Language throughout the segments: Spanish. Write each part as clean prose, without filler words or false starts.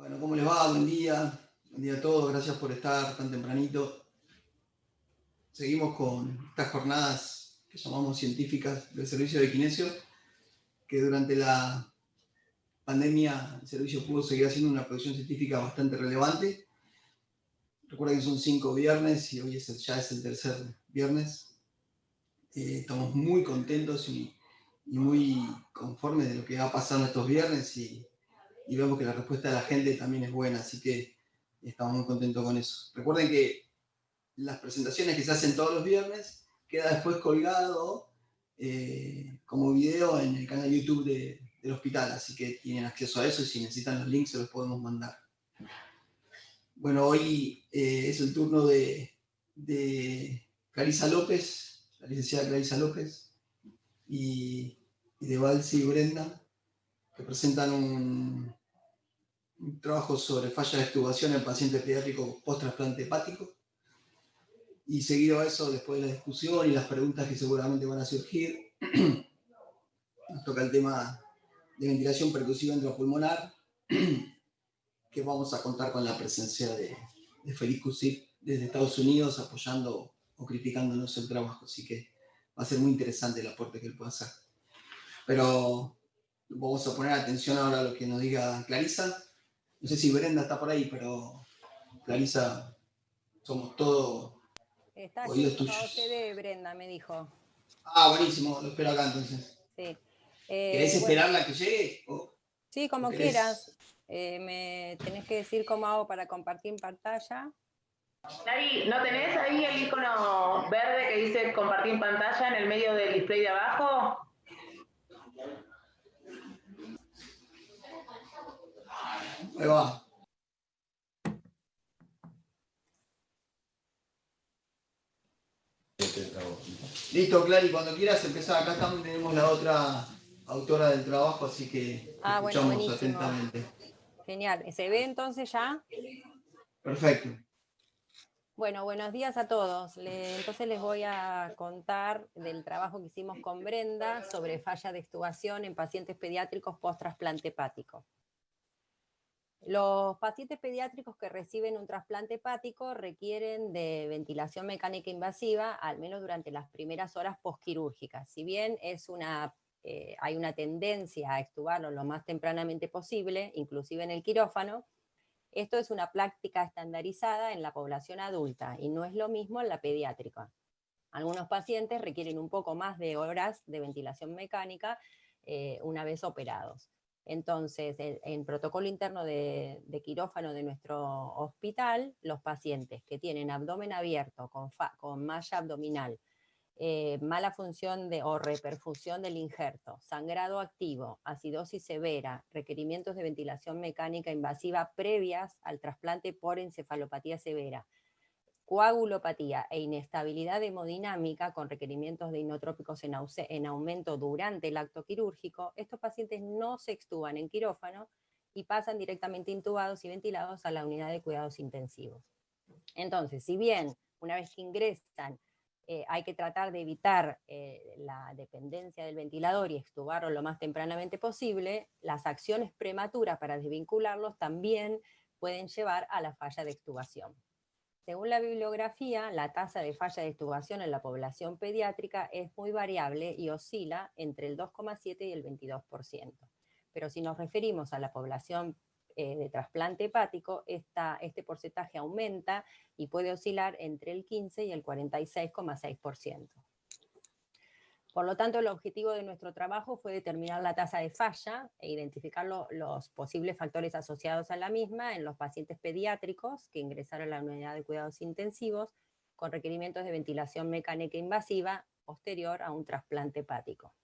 Bueno, ¿cómo les va? Buen día. Buen día a todos. Gracias por estar tan tempranito. Seguimos con estas jornadas que llamamos científicas del servicio de Kinesio, que durante la pandemia el servicio pudo seguir haciendo una producción científica bastante relevante. Recuerden que son 5 viernes y hoy ya es el tercer viernes. Estamos muy contentos y muy conformes de lo que va pasando estos viernes y vemos que la respuesta de la gente también es buena, así que estamos muy contentos con eso. Recuerden que las presentaciones que se hacen todos los viernes queda después colgado como video en el canal YouTube del hospital, así que tienen acceso a eso y si necesitan los links se los podemos mandar. Bueno, hoy es el turno de Clarisa López, la licenciada Clarisa López, y de Valsi y Brenda, que presentan un trabajo sobre falla de extubación en pacientes pediátricos post-trasplante hepático. Y seguido a eso, después de la discusión y las preguntas que seguramente van a surgir, nos toca el tema de ventilación percusiva intrapulmonar, que vamos a contar con la presencia de Félix Cusip desde Estados Unidos, apoyando o criticándonos el trabajo. Así que va a ser muy interesante el aporte que él pueda hacer. Pero vamos a poner atención ahora a lo que nos diga Clarisa. No sé si Brenda está por ahí, pero Clarisa, somos todos Está oídos yendo a tuyos. OCD, Brenda, me dijo. Ah, buenísimo, lo espero acá entonces. Sí. ¿Querés esperarla que llegue? Sí, como quieras. Me tenés que decir cómo hago para compartir pantalla. Dari, ¿no tenés ahí el icono verde que dice compartir pantalla en el medio del display de abajo? Ahí va. Listo, Clary, cuando quieras empezar. Acá también tenemos la otra autora del trabajo, así que escuchamos buenísimo. atentamente. Genial. ¿Se ve entonces ya? Perfecto. Bueno, buenos días a todos. Entonces les voy a contar del trabajo que hicimos con Brenda sobre falla de extubación en pacientes pediátricos post-trasplante hepático. Los pacientes pediátricos que reciben un trasplante hepático requieren de ventilación mecánica invasiva, al menos durante las primeras horas postquirúrgicas. Si bien hay una tendencia a extubarlo lo más tempranamente posible, inclusive en el quirófano, esto es una práctica estandarizada en la población adulta y no es lo mismo en la pediátrica. Algunos pacientes requieren un poco más de horas de ventilación mecánica una vez operados. Entonces, en protocolo interno de quirófano de nuestro hospital, los pacientes que tienen abdomen abierto con malla abdominal, mala función o reperfusión del injerto, sangrado activo, acidosis severa, requerimientos de ventilación mecánica invasiva previas al trasplante por encefalopatía severa, coagulopatía e inestabilidad hemodinámica con requerimientos de inotrópicos en aumento durante el acto quirúrgico, estos pacientes no se extuban en quirófano y pasan directamente intubados y ventilados a la unidad de cuidados intensivos. Entonces, si bien una vez que ingresan hay que tratar de evitar la dependencia del ventilador y extubarlo lo más tempranamente posible, las acciones prematuras para desvincularlos también pueden llevar a la falla de extubación. Según la bibliografía, la tasa de falla de extubación en la población pediátrica es muy variable y oscila entre el 2,7 y el 22%. Pero si nos referimos a la población de trasplante hepático, este porcentaje aumenta y puede oscilar entre el 15 y el 46,6%. Por lo tanto, el objetivo de nuestro trabajo fue determinar la tasa de falla e identificar los posibles factores asociados a la misma en los pacientes pediátricos que ingresaron a la unidad de cuidados intensivos con requerimientos de ventilación mecánica invasiva posterior a un trasplante hepático.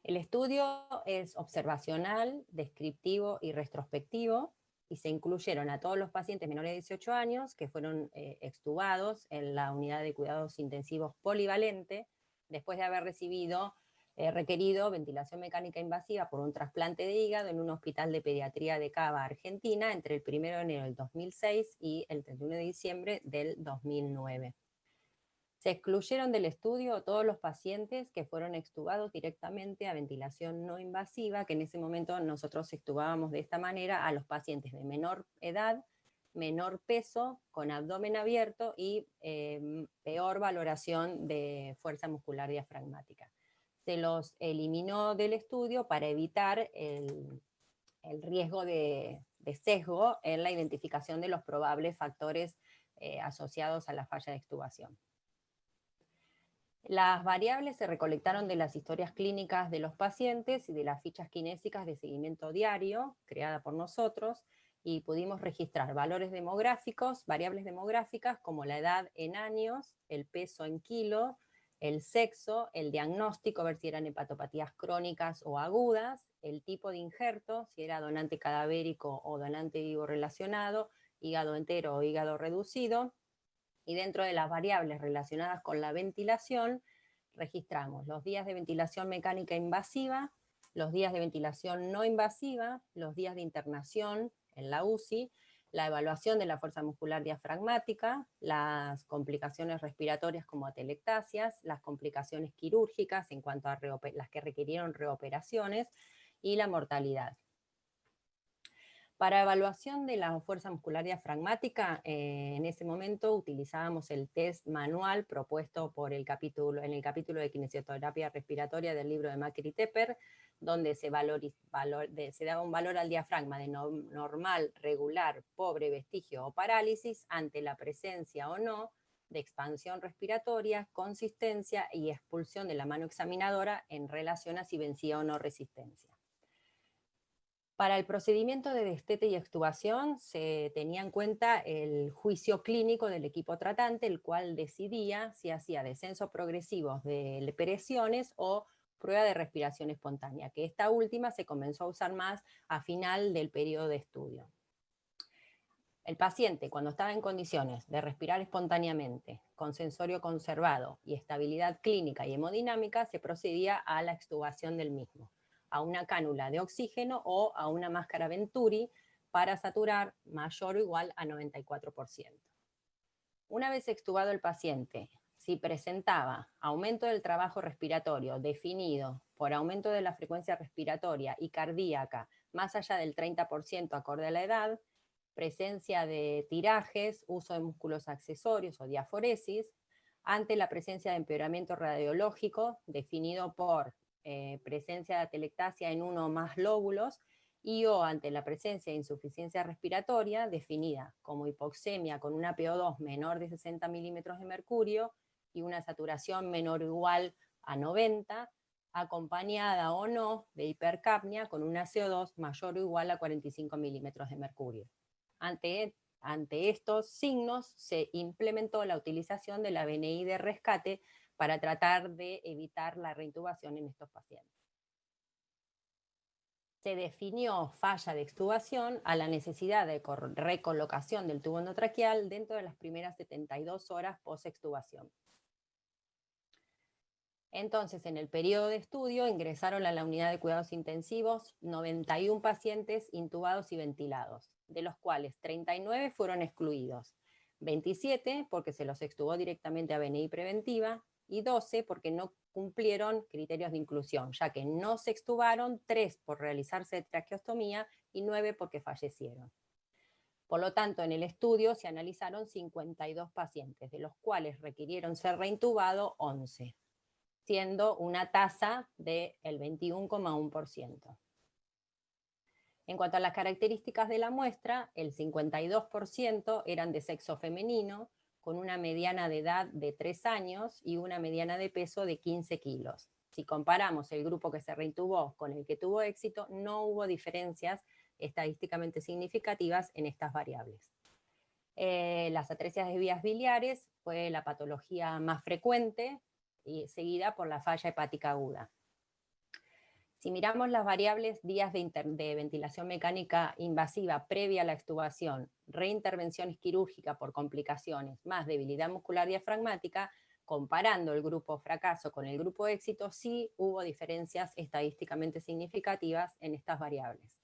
El estudio es observacional, descriptivo y retrospectivo y se incluyeron a todos los pacientes menores de 18 años que fueron extubados en la unidad de cuidados intensivos polivalente después de haber requerido ventilación mecánica invasiva por un trasplante de hígado en un hospital de pediatría de Cava, Argentina, entre el 1 de enero del 2006 y el 31 de diciembre del 2009. Se excluyeron del estudio todos los pacientes que fueron extubados directamente a ventilación no invasiva, que en ese momento nosotros extubábamos de esta manera a los pacientes de menor edad, menor peso, con abdomen abierto y peor valoración de fuerza muscular diafragmática. Se los eliminó del estudio para evitar el riesgo de sesgo en la identificación de los probables factores asociados a la falla de extubación. Las variables se recolectaron de las historias clínicas de los pacientes y de las fichas kinésicas de seguimiento diario, creada por nosotros, y pudimos registrar valores demográficos, variables demográficas como la edad en años, el peso en kilos, el sexo, el diagnóstico, ver si eran hepatopatías crónicas o agudas, el tipo de injerto, si era donante cadavérico o donante vivo relacionado, hígado entero o hígado reducido. Y dentro de las variables relacionadas con la ventilación, registramos los días de ventilación mecánica invasiva, los días de ventilación no invasiva, los días de internación en la UCI, la evaluación de la fuerza muscular diafragmática, las complicaciones respiratorias como atelectasias, las complicaciones quirúrgicas en cuanto a las que requirieron reoperaciones y la mortalidad. Para evaluación de la fuerza muscular diafragmática, en ese momento utilizábamos el test manual propuesto en el capítulo de kinesioterapia respiratoria del libro de Macker y Tepper, donde se daba un valor al diafragma de normal, regular, pobre, vestigio o parálisis ante la presencia o no de expansión respiratoria, consistencia y expulsión de la mano examinadora en relación a si vencía o no resistencia. Para el procedimiento de destete y extubación se tenía en cuenta el juicio clínico del equipo tratante, el cual decidía si hacía descensos progresivos de presiones o prueba de respiración espontánea, que esta última se comenzó a usar más a final del periodo de estudio. El paciente, cuando estaba en condiciones de respirar espontáneamente, con sensorio conservado y estabilidad clínica y hemodinámica, se procedía a la extubación del mismo, a una cánula de oxígeno o a una máscara Venturi para saturar mayor o igual a 94%. Una vez extubado el paciente, si presentaba aumento del trabajo respiratorio definido por aumento de la frecuencia respiratoria y cardíaca más allá del 30% acorde a la edad, presencia de tirajes, uso de músculos accesorios o diaforesis, ante la presencia de empeoramiento radiológico definido por presencia de atelectasia en uno o más lóbulos y o ante la presencia de insuficiencia respiratoria definida como hipoxemia con una PO2 menor de 60 milímetros de mercurio y una saturación menor o igual a 90, acompañada o no de hipercapnia con una CO2 mayor o igual a 45 milímetros de mercurio. Ante estos signos se implementó la utilización de la BNI de rescate para tratar de evitar la reintubación en estos pacientes. Se definió falla de extubación a la necesidad de recolocación del tubo endotraqueal dentro de las primeras 72 horas post-extubación. Entonces, en el periodo de estudio ingresaron a la unidad de cuidados intensivos 91 pacientes intubados y ventilados, de los cuales 39 fueron excluidos, 27 porque se los extubó directamente a BNI preventiva y 12 porque no cumplieron criterios de inclusión, ya que no se extubaron, 3 por realizarse traqueostomía y 9 porque fallecieron. Por lo tanto, en el estudio se analizaron 52 pacientes, de los cuales requirieron ser reintubados 11, siendo una tasa del 21,1%. En cuanto a las características de la muestra, el 52% eran de sexo femenino, con una mediana de edad de 3 años y una mediana de peso de 15 kilos. Si comparamos el grupo que se reintubó con el que tuvo éxito, no hubo diferencias estadísticamente significativas en estas variables. Las atresias de vías biliares fue la patología más frecuente, y seguida por la falla hepática aguda. Si miramos las variables días de ventilación mecánica invasiva previa a la extubación, reintervenciones quirúrgicas por complicaciones, más debilidad muscular diafragmática, comparando el grupo fracaso con el grupo éxito, sí hubo diferencias estadísticamente significativas en estas variables.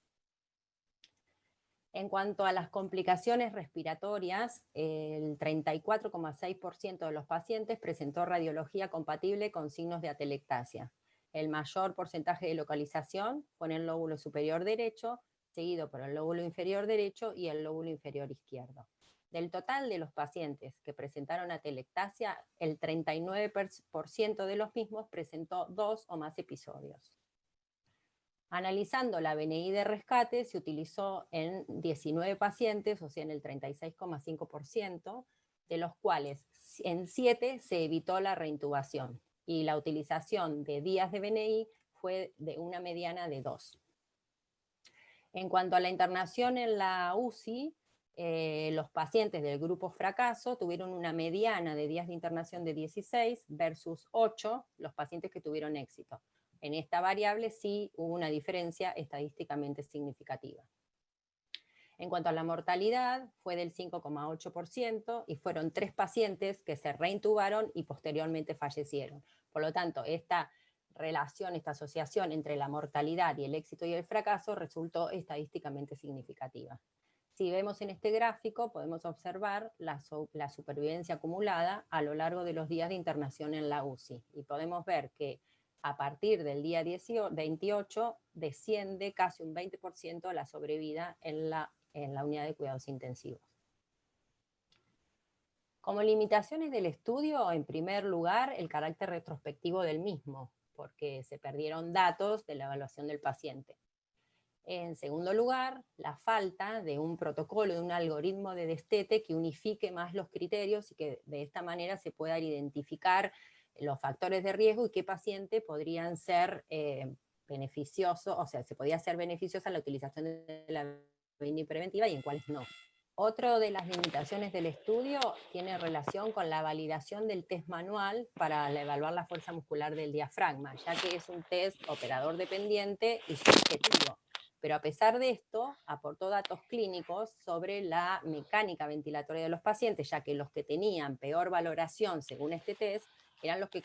En cuanto a las complicaciones respiratorias, el 34,6% de los pacientes presentó radiología compatible con signos de atelectasia. El mayor porcentaje de localización fue en el lóbulo superior derecho, seguido por el lóbulo inferior derecho y el lóbulo inferior izquierdo. Del total de los pacientes que presentaron atelectasia, el 39% de los mismos presentó 2 o más episodios. Analizando la BNI de rescate, se utilizó en 19 pacientes, o sea, en el 36,5%, de los cuales en 7 se evitó la reintubación, y la utilización de días de BNI fue de una mediana de 2. En cuanto a la internación en la UCI, los pacientes del grupo fracaso tuvieron una mediana de días de internación de 16 versus 8 los pacientes que tuvieron éxito. En esta variable sí hubo una diferencia estadísticamente significativa. En cuanto a la mortalidad, fue del 5,8% y fueron 3 pacientes que se reintubaron y posteriormente fallecieron. Por lo tanto, esta relación, esta asociación entre la mortalidad y el éxito y el fracaso resultó estadísticamente significativa. Si vemos en este gráfico, podemos observar la supervivencia acumulada a lo largo de los días de internación en la UCI, y podemos ver que a partir del día 28 desciende casi un 20% la sobrevida en la unidad de cuidados intensivos. Como limitaciones del estudio, en primer lugar, el carácter retrospectivo del mismo, porque se perdieron datos de la evaluación del paciente. En segundo lugar, la falta de un protocolo, de un algoritmo de destete que unifique más los criterios y que de esta manera se puedan identificar los factores de riesgo y qué pacientes podrían ser beneficiosos, o sea, se podía ser beneficiosa la utilización de la BNI preventiva y en cuáles no. Otra de las limitaciones del estudio tiene relación con la validación del test manual para evaluar la fuerza muscular del diafragma, ya que es un test operador dependiente y subjetivo. Pero a pesar de esto, aportó datos clínicos sobre la mecánica ventilatoria de los pacientes, ya que los que tenían peor valoración según este test eran los que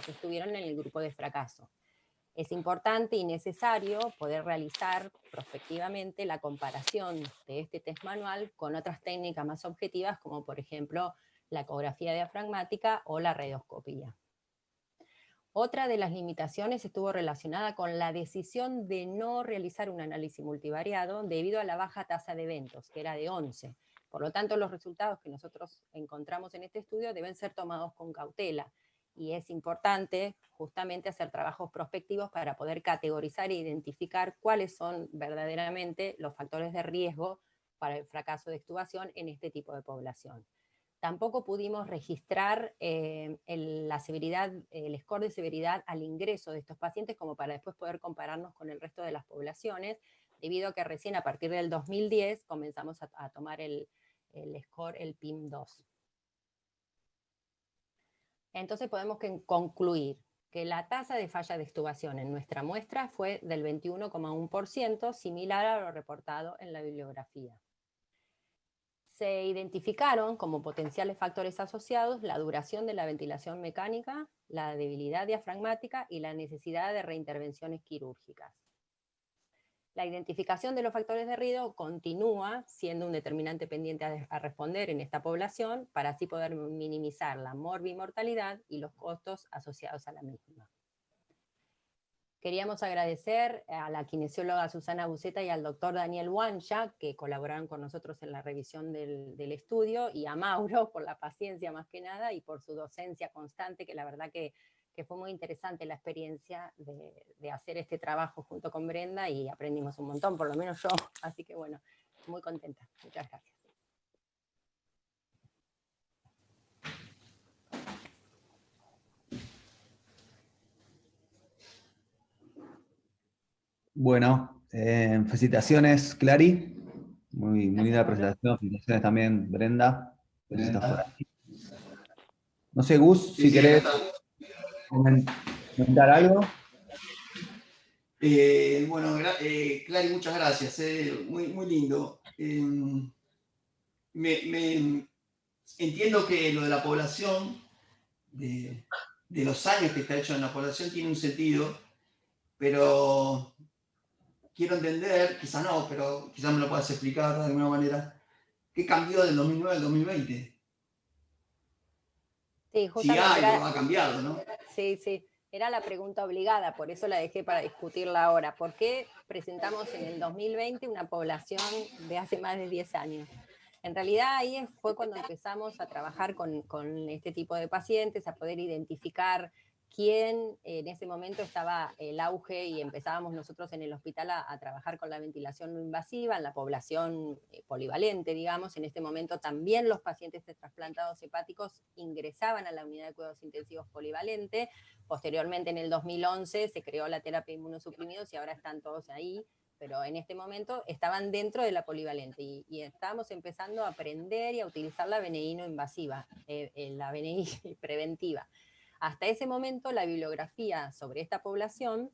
estuvieron en el grupo de fracaso. Es importante y necesario poder realizar prospectivamente la comparación de este test manual con otras técnicas más objetivas, como por ejemplo la ecografía diafragmática o la radioscopía. Otra de las limitaciones estuvo relacionada con la decisión de no realizar un análisis multivariado debido a la baja tasa de eventos, que era de 11. Por lo tanto, los resultados que nosotros encontramos en este estudio deben ser tomados con cautela, y es importante justamente hacer trabajos prospectivos para poder categorizar e identificar cuáles son verdaderamente los factores de riesgo para el fracaso de extubación en este tipo de población. Tampoco pudimos registrar la severidad, el score de severidad al ingreso de estos pacientes como para después poder compararnos con el resto de las poblaciones, debido a que recién a partir del 2010 comenzamos a tomar el score, el PIM-2. Entonces podemos concluir que la tasa de falla de extubación en nuestra muestra fue del 21,1%, similar a lo reportado en la bibliografía. Se identificaron como potenciales factores asociados la duración de la ventilación mecánica, la debilidad diafragmática y la necesidad de reintervenciones quirúrgicas. La identificación de los factores de riesgo continúa siendo un determinante pendiente a responder en esta población para así poder minimizar la morbimortalidad y los costos asociados a la misma. Queríamos agradecer a la kinesióloga Susana Buceta y al doctor Daniel Wancha, que colaboraron con nosotros en la revisión del estudio, y a Mauro por la paciencia más que nada y por su docencia constante, que la verdad que fue muy interesante la experiencia de hacer este trabajo junto con Brenda, y aprendimos un montón, por lo menos yo, así que bueno, muy contenta. Muchas gracias. Bueno, felicitaciones, Clary. Muy linda presentación. Felicitaciones también, Brenda. No sé, Gus, si querés comentar algo. Bueno, Clary, muchas gracias. Muy lindo. Entiendo que lo de la población, de los años que está hecho en la población, tiene un sentido, pero quiero entender, quizá no, pero quizá me lo puedas explicar de alguna manera, ¿qué cambió del 2009 al 2020? Sí, Si justamente algo ha cambiado, ¿no? sí, sí, era la pregunta obligada, por eso la dejé para discutirla ahora. ¿Por qué presentamos en el 2020 una población de hace más de 10 años? En realidad ahí fue cuando empezamos a trabajar con este tipo de pacientes, a poder identificar quién en ese momento estaba el auge y empezábamos nosotros en el hospital a trabajar con la ventilación no invasiva en la población polivalente, digamos. En este momento también los pacientes de trasplantados hepáticos ingresaban a la unidad de cuidados intensivos polivalente. Posteriormente, en el 2011, se creó la terapia de inmunosuprimidos y ahora están todos ahí, pero en este momento estaban dentro de la polivalente y estábamos empezando a aprender y a utilizar la VNI no invasiva, la VNI preventiva. Hasta ese momento la bibliografía sobre esta población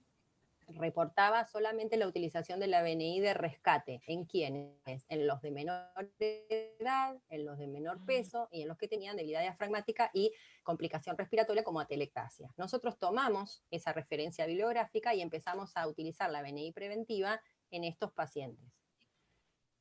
reportaba solamente la utilización de la VNI de rescate. ¿En quiénes? En los de menor edad, en los de menor peso y en los que tenían debilidad diafragmática y complicación respiratoria como atelectasia. Nosotros tomamos esa referencia bibliográfica y empezamos a utilizar la VNI preventiva en estos pacientes.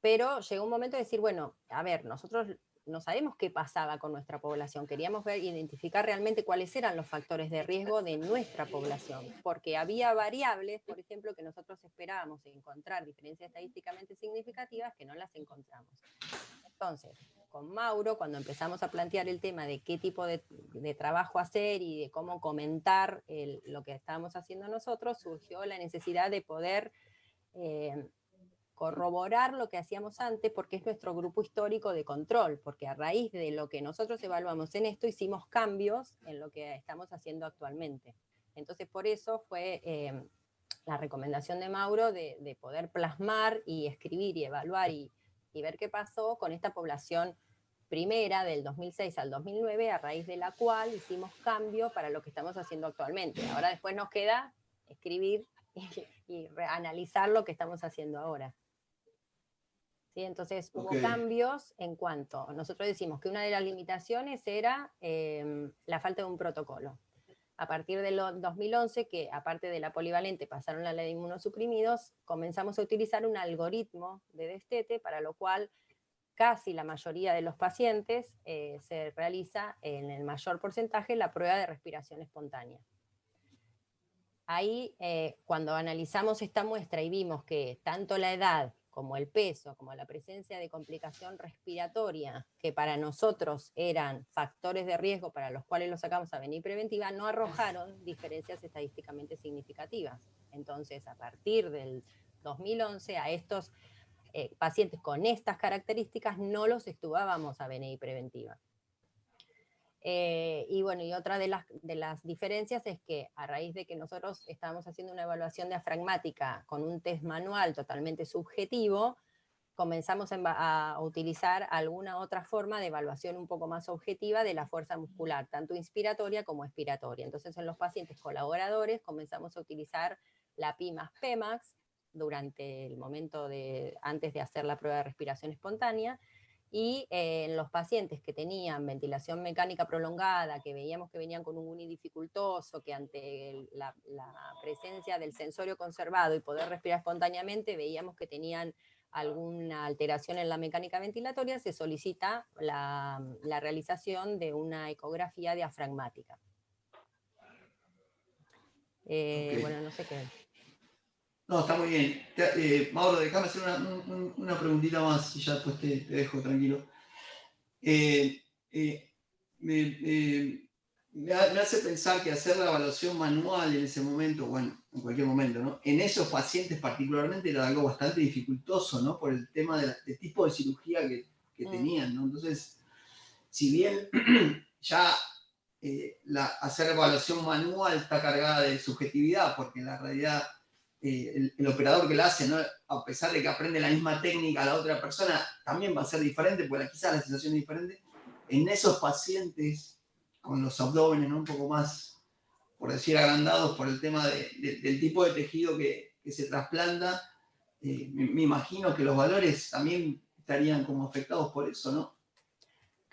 Pero llegó un momento de decir, bueno, a ver, nosotros no sabemos qué pasaba con nuestra población, queríamos identificar realmente cuáles eran los factores de riesgo de nuestra población, porque había variables, por ejemplo, que nosotros esperábamos encontrar diferencias estadísticamente significativas que no las encontramos. Entonces, con Mauro, cuando empezamos a plantear el tema de qué tipo de trabajo hacer y de cómo comentar lo que estábamos haciendo nosotros, surgió la necesidad de poder corroborar lo que hacíamos antes, porque es nuestro grupo histórico de control, porque a raíz de lo que nosotros evaluamos en esto, hicimos cambios en lo que estamos haciendo actualmente. Entonces, por eso fue la recomendación de Mauro de poder plasmar y escribir y evaluar y ver qué pasó con esta población primera del 2006 al 2009, a raíz de la cual hicimos cambio para lo que estamos haciendo actualmente. Ahora después nos queda escribir y analizar lo que estamos haciendo ahora. ¿Sí? Entonces hubo cambios en cuanto, nosotros decimos que una de las limitaciones era la falta de un protocolo. A partir del 2011, que aparte de la polivalente pasaron la ley de inmunosuprimidos, comenzamos a utilizar un algoritmo de destete, para lo cual casi la mayoría de los pacientes se realiza en el mayor porcentaje la prueba de respiración espontánea. Ahí, cuando analizamos esta muestra y vimos que tanto la edad como el peso, como la presencia de complicación respiratoria, que para nosotros eran factores de riesgo para los cuales los sacamos a VNI preventiva, no arrojaron diferencias estadísticamente significativas. Entonces, a partir del 2011, a estos pacientes con estas características no los extubábamos a VNI preventiva. Y bueno, y otra de las diferencias es que a raíz de que nosotros estábamos haciendo una evaluación diafragmática con un test manual totalmente subjetivo, comenzamos a utilizar alguna otra forma de evaluación un poco más objetiva de la fuerza muscular, tanto inspiratoria como expiratoria. Entonces, en los pacientes colaboradores comenzamos a utilizar la PI más PEMAX durante el momento antes de hacer la prueba de respiración espontánea, y en los pacientes que tenían ventilación mecánica prolongada, que veíamos que venían con un UNI dificultoso, que ante la presencia del sensorio conservado y poder respirar espontáneamente, veíamos que tenían alguna alteración en la mecánica ventilatoria, se solicita la realización de una ecografía diafragmática. Bueno, no sé qué. No, está muy bien. Mauro, déjame hacer una preguntita más y ya después te dejo tranquilo. Me hace pensar que hacer la evaluación manual en ese momento, bueno, en cualquier momento, ¿no? En esos pacientes particularmente era algo bastante dificultoso, ¿no? Por el tema del tipo de cirugía que tenían, ¿no? Entonces, si bien ya hacer evaluación manual está cargada de subjetividad, porque en la realidad el operador que la hace, ¿no? A pesar de que aprende la misma técnica, la otra persona también va a ser diferente, porque quizás la sensación es diferente. En esos pacientes con los abdómenes, ¿no? Un poco más, por decir, agrandados por el tema del tipo de tejido que se trasplanta, me imagino que los valores también estarían como afectados por eso, ¿no?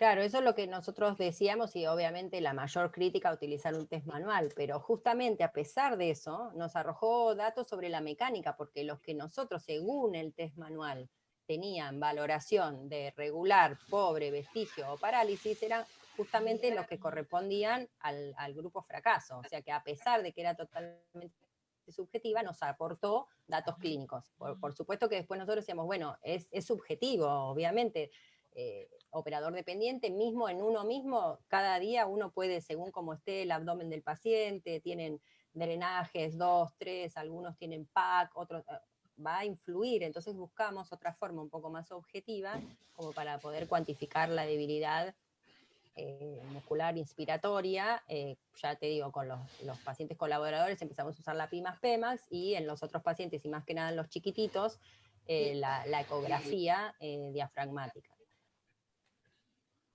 Claro, eso es lo que nosotros decíamos y obviamente la mayor crítica a utilizar un test manual, pero justamente a pesar de eso nos arrojó datos sobre la mecánica, porque los que nosotros, según el test manual, tenían valoración de regular, pobre, vestigio o parálisis, eran justamente los que correspondían al grupo fracaso. O sea que a pesar de que era totalmente subjetiva, nos aportó datos clínicos. Por supuesto que después nosotros decíamos, bueno, es subjetivo, obviamente. Operador dependiente, mismo en uno mismo, cada día uno puede, según como esté el abdomen del paciente, tienen drenajes, 2, 3, algunos tienen PAC, otros va a influir, entonces buscamos otra forma un poco más objetiva como para poder cuantificar la debilidad muscular inspiratoria, ya te digo, con los pacientes colaboradores empezamos a usar la PIMAX-PEMAX y en los otros pacientes, y más que nada en los chiquititos, la ecografía diafragmática.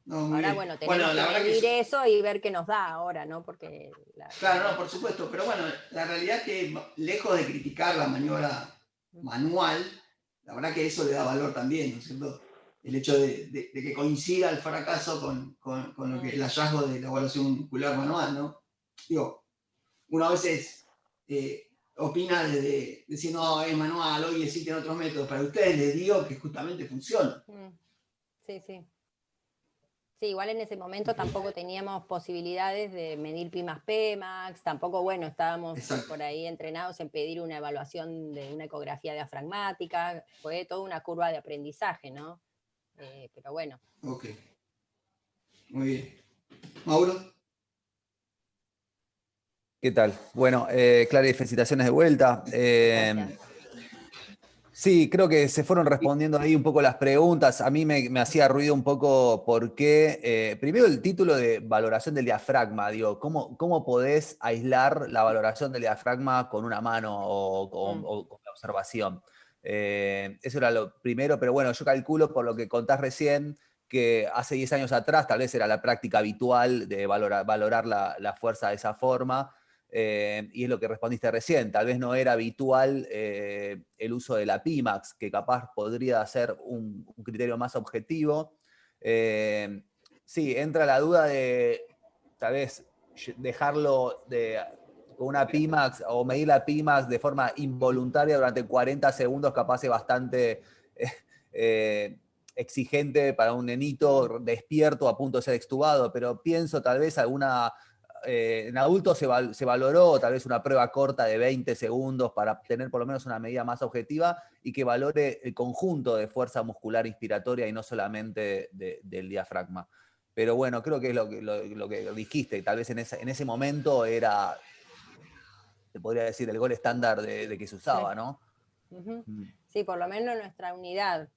No, muy ahora, bien. bueno, tenemos la que verdad medir que eso y ver qué nos da ahora, ¿no? Porque claro, no, por supuesto, pero bueno, la realidad es que lejos de criticar la maniobra manual, la verdad que eso le da valor también, ¿no es cierto? El hecho de que coincida el fracaso con lo que el hallazgo de la evaluación muscular manual, ¿no? Digo, uno a veces opina de decir, no, es manual, hoy existen otros métodos. Para ustedes les digo que justamente funciona. Sí, sí. Sí, igual en ese momento tampoco teníamos posibilidades de medir PIMAX-PEMAX, tampoco, bueno, estábamos por ahí entrenados en pedir una evaluación de una ecografía diafragmática, fue toda una curva de aprendizaje, ¿no? Pero bueno. Ok. Muy bien. Mauro. ¿Qué tal? Bueno, Clara, felicitaciones de vuelta. Gracias. Sí, creo que se fueron respondiendo ahí un poco las preguntas. A mí me hacía ruido un poco porque, primero el título de valoración del diafragma, digo, ¿cómo podés aislar la valoración del diafragma con una mano o con la observación? Eso era lo primero, pero bueno, yo calculo por lo que contás recién que hace 10 años atrás tal vez era la práctica habitual de valorar la fuerza de esa forma. Y es lo que respondiste recién, tal vez no era habitual el uso de la PIMAX, que capaz podría ser un criterio más objetivo. Sí, entra la duda de tal vez dejarlo con una PIMAX o medir la PIMAX de forma involuntaria durante 40 segundos, capaz es bastante exigente para un nenito despierto a punto de ser extubado, pero pienso tal vez en adultos se valoró tal vez una prueba corta de 20 segundos para tener por lo menos una medida más objetiva y que valore el conjunto de fuerza muscular inspiratoria y no solamente del diafragma. Pero bueno, creo que es lo que dijiste, tal vez en ese momento era, te podría decir, el gol estándar de que se usaba, sí. ¿no? Sí, por lo menos en nuestra unidad.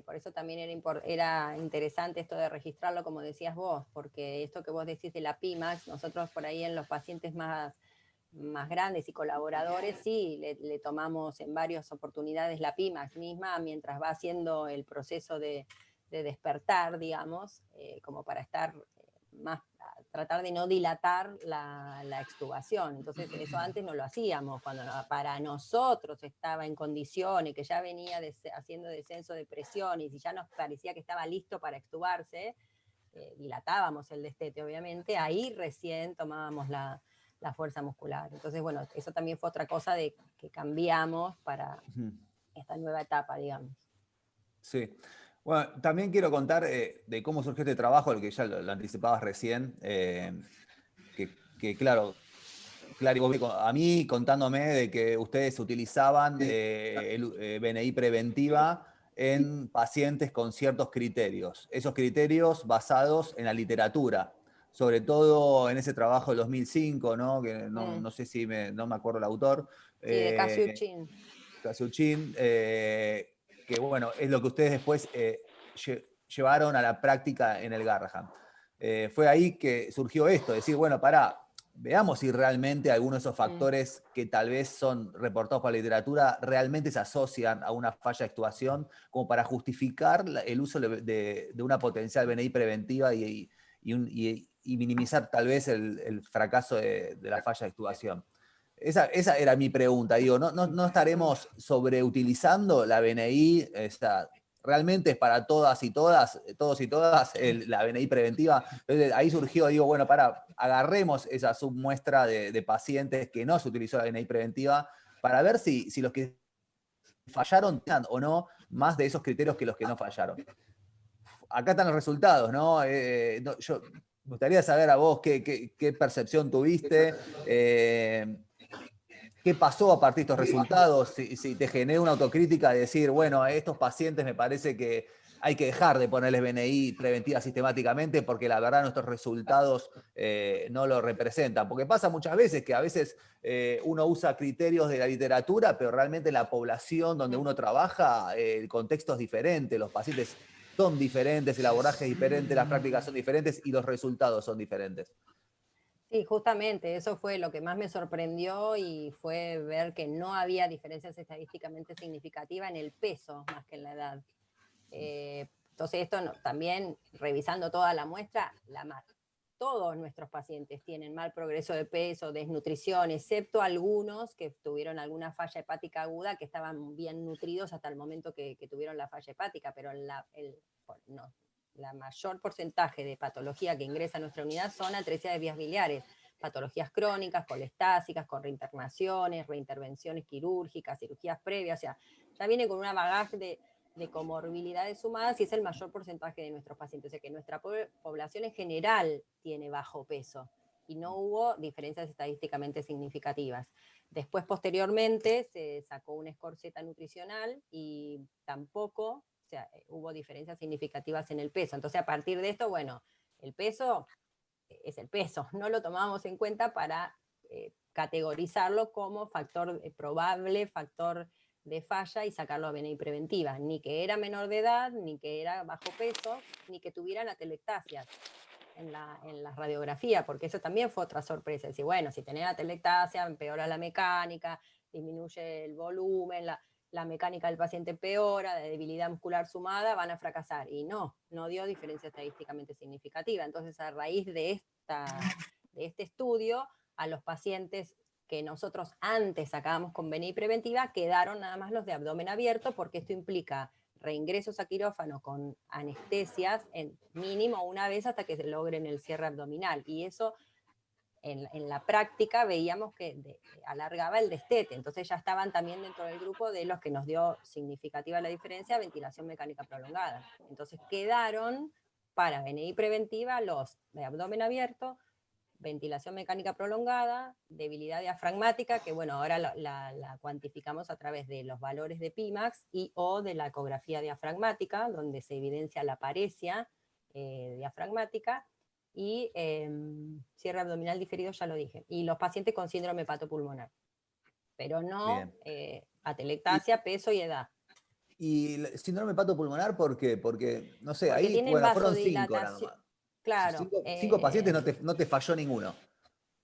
Por eso también era interesante esto de registrarlo, como decías vos, porque esto que vos decís de la PIMAX, nosotros por ahí en los pacientes más grandes y colaboradores, sí, le tomamos en varias oportunidades la PIMAX misma, mientras va haciendo el proceso de despertar, digamos, como para estar más, tratar de no dilatar la extubación. Entonces, eso antes no lo hacíamos, cuando para nosotros estaba en condiciones, que ya venía haciendo descenso de presión y si ya nos parecía que estaba listo para extubarse, dilatábamos el destete, obviamente, ahí recién tomábamos la fuerza muscular. Entonces, bueno, eso también fue otra cosa de que cambiamos para esta nueva etapa, digamos. Sí. Bueno, también quiero contar de cómo surgió este trabajo, el que ya lo anticipabas recién, que claro, a mí contándome de que ustedes utilizaban BNI preventiva en pacientes con ciertos criterios. Esos criterios basados en la literatura, sobre todo en ese trabajo del 2005, ¿no? Que no sé si no me acuerdo el autor. Sí, de Kasiuchin. Kasiuchin, que bueno, es lo que ustedes después llevaron a la práctica en el Garrahan. Fue ahí que surgió esto, decir, bueno, veamos si realmente algunos de esos factores que tal vez son reportados por la literatura realmente se asocian a una falla de extubación como para justificar el uso de una potencial BNI preventiva y minimizar tal vez el fracaso de la falla de extubación. Esa era mi pregunta. Digo, ¿no estaremos sobreutilizando la BNI realmente es para todas y todas, todos y todas, la BNI preventiva. Entonces ahí surgió, digo, bueno, agarremos esa submuestra de pacientes que no se utilizó la BNI preventiva para ver si los que fallaron tenían o no más de esos criterios que los que no fallaron. Acá están los resultados, ¿no? Yo me gustaría saber a vos qué percepción tuviste, qué pasó a partir de estos resultados, si te genera una autocrítica de decir, bueno, a estos pacientes me parece que hay que dejar de ponerles BNI preventiva sistemáticamente porque la verdad nuestros resultados no lo representan. Porque pasa muchas veces que a veces uno usa criterios de la literatura, pero realmente en la población donde uno trabaja el contexto es diferente, los pacientes son diferentes, el abordaje es diferente, las prácticas son diferentes y los resultados son diferentes. Sí, justamente, eso fue lo que más me sorprendió y fue ver que no había diferencias estadísticamente significativas en el peso más que en la edad. Entonces esto también, revisando toda la muestra, todos nuestros pacientes tienen mal progreso de peso, desnutrición, excepto algunos que tuvieron alguna falla hepática aguda, que estaban bien nutridos hasta el momento que tuvieron la falla hepática, pero la mayor porcentaje de patología que ingresa a nuestra unidad son atresia de vías biliares, patologías crónicas, colestásicas, con reinternaciones, reintervenciones quirúrgicas, cirugías previas, o sea, ya viene con una bagaje de comorbilidades sumadas y es el mayor porcentaje de nuestros pacientes. O sea que nuestra población en general tiene bajo peso y no hubo diferencias estadísticamente significativas. Después, posteriormente, se sacó un score Z nutricional y tampoco, o sea, hubo diferencias significativas en el peso. Entonces, a partir de esto, bueno, el peso es el peso, no lo tomamos en cuenta para categorizarlo como factor probable, factor de falla y sacarlo a BNI preventiva, ni que era menor de edad, ni que era bajo peso, ni que tuvieran atelectasias en la radiografía, porque eso también fue otra sorpresa. Decir, bueno, si tenés atelectasia, empeora la mecánica, disminuye el volumen, la mecánica del paciente empeora, de debilidad muscular sumada, van a fracasar. Y no dio diferencia estadísticamente significativa. Entonces, a raíz de este estudio, a los pacientes que nosotros antes sacábamos con BNI preventiva, quedaron nada más los de abdomen abierto, porque esto implica reingresos a quirófano con anestesias en mínimo una vez hasta que se logren el cierre abdominal. Y eso en la práctica veíamos que alargaba el destete. Entonces ya estaban también dentro del grupo de los que nos dio significativa la diferencia, ventilación mecánica prolongada. Entonces quedaron para BNI preventiva los de abdomen abierto, ventilación mecánica prolongada, debilidad diafragmática, que bueno, ahora la cuantificamos a través de los valores de PIMAX o de la ecografía diafragmática, donde se evidencia la paresia diafragmática, y cierre abdominal diferido, ya lo dije, y los pacientes con síndrome hepatopulmonar, pero no atelectasia, peso y edad. ¿Y el síndrome hepatopulmonar por qué? Porque, no sé, Porque ahí, tienen bueno, fueron 5 nada vasodilatación. más. Claro. Cinco pacientes no te falló ninguno.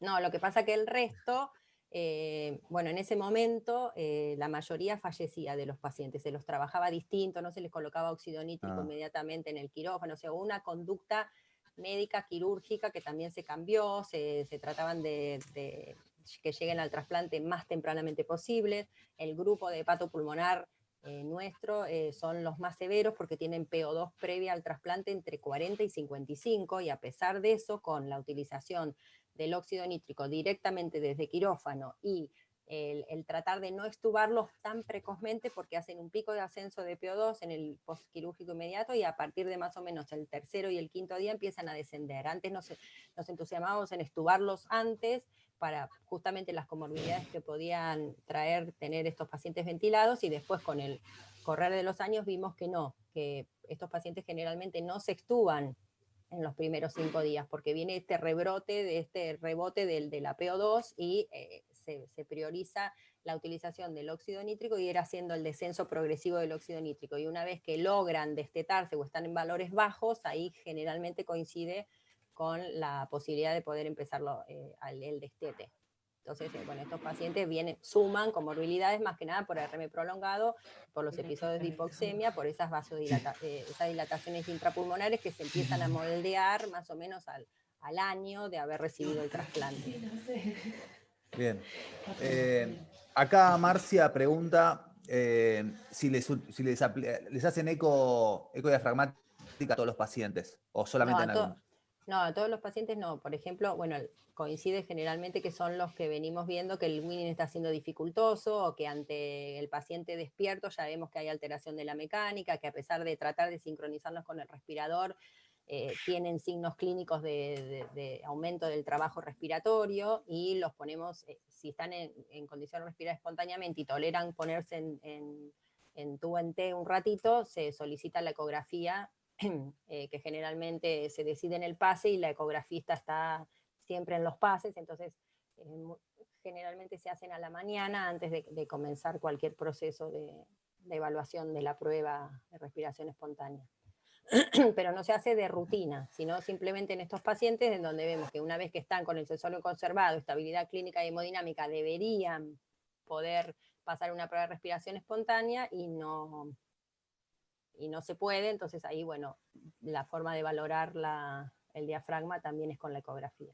No, lo que pasa que el resto, bueno, en ese momento la mayoría fallecía de los pacientes, se los trabajaba distinto, no se les colocaba óxido nítrico inmediatamente en el quirófano, o sea, una conducta médica quirúrgica que también se cambió, se trataban de que lleguen al trasplante más tempranamente posible. El grupo de hepatopulmonar nuestro son los más severos porque tienen PO2 previa al trasplante entre 40 y 55, y a pesar de eso, con la utilización del óxido nítrico directamente desde quirófano y el tratar de no extubarlos tan precozmente, porque hacen un pico de ascenso de PO2 en el postquirúrgico inmediato y a partir de más o menos el tercero y el quinto día empiezan a descender. Antes nos entusiasmábamos en extubarlos antes para justamente las comorbilidades que podían tener estos pacientes ventilados, y después con el correr de los años vimos que no, que estos pacientes generalmente no se extuban en los primeros 5 días, porque viene este rebote de la PO2 y se prioriza la utilización del óxido nítrico y ir haciendo el descenso progresivo del óxido nítrico. Y una vez que logran destetarse o están en valores bajos, ahí generalmente coincide con la posibilidad de poder empezar el destete. Entonces, bueno, estos pacientes suman comorbilidades más que nada por RM prolongado, por los episodios de hipoxemia, por esas esas dilataciones intrapulmonares que se empiezan a moldear más o menos al año de haber recibido el trasplante. Bien. Acá Marcia pregunta, les hacen eco diafragmática a todos los pacientes, o No, solamente en algunos. no, a todos los pacientes no. Por ejemplo, bueno, coincide generalmente que son los que venimos viendo que el weaning está siendo dificultoso o que ante el paciente despierto ya vemos que hay alteración de la mecánica, que a pesar de tratar de sincronizarnos con el respirador, tienen signos clínicos de aumento del trabajo respiratorio y los ponemos, si están en condición de respirar espontáneamente y toleran ponerse en tubo en T un ratito, se solicita la ecografía que generalmente se decide en el pase y la ecografista está siempre en los pases, entonces generalmente se hacen a la mañana antes de comenzar cualquier proceso de evaluación de la prueba de respiración espontánea. Pero no se hace de rutina, sino simplemente en estos pacientes en donde vemos que una vez que están con el sensómetro conservado, estabilidad clínica y hemodinámica, deberían poder pasar una prueba de respiración espontánea y no se puede, entonces ahí, bueno, la forma de valorar el diafragma también es con la ecografía.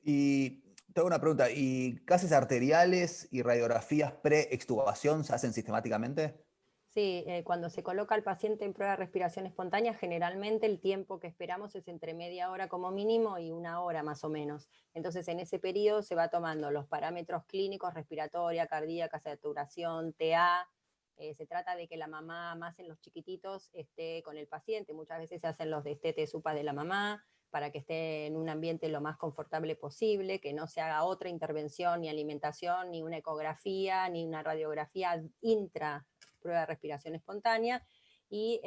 Y tengo una pregunta, ¿y gases arteriales y radiografías pre-extubación se hacen sistemáticamente? Sí, cuando se coloca al paciente en prueba de respiración espontánea, generalmente el tiempo que esperamos es entre media hora como mínimo y 1 hora más o menos. Entonces en ese periodo se va tomando los parámetros clínicos, respiratoria, cardíaca, saturación, TA. Se trata de que la mamá, más en los chiquititos, esté con el paciente. Muchas veces se hacen los destetes supa de la mamá para que esté en un ambiente lo más confortable posible, que no se haga otra intervención, ni alimentación, ni una ecografía, ni una radiografía intra prueba de respiración espontánea, y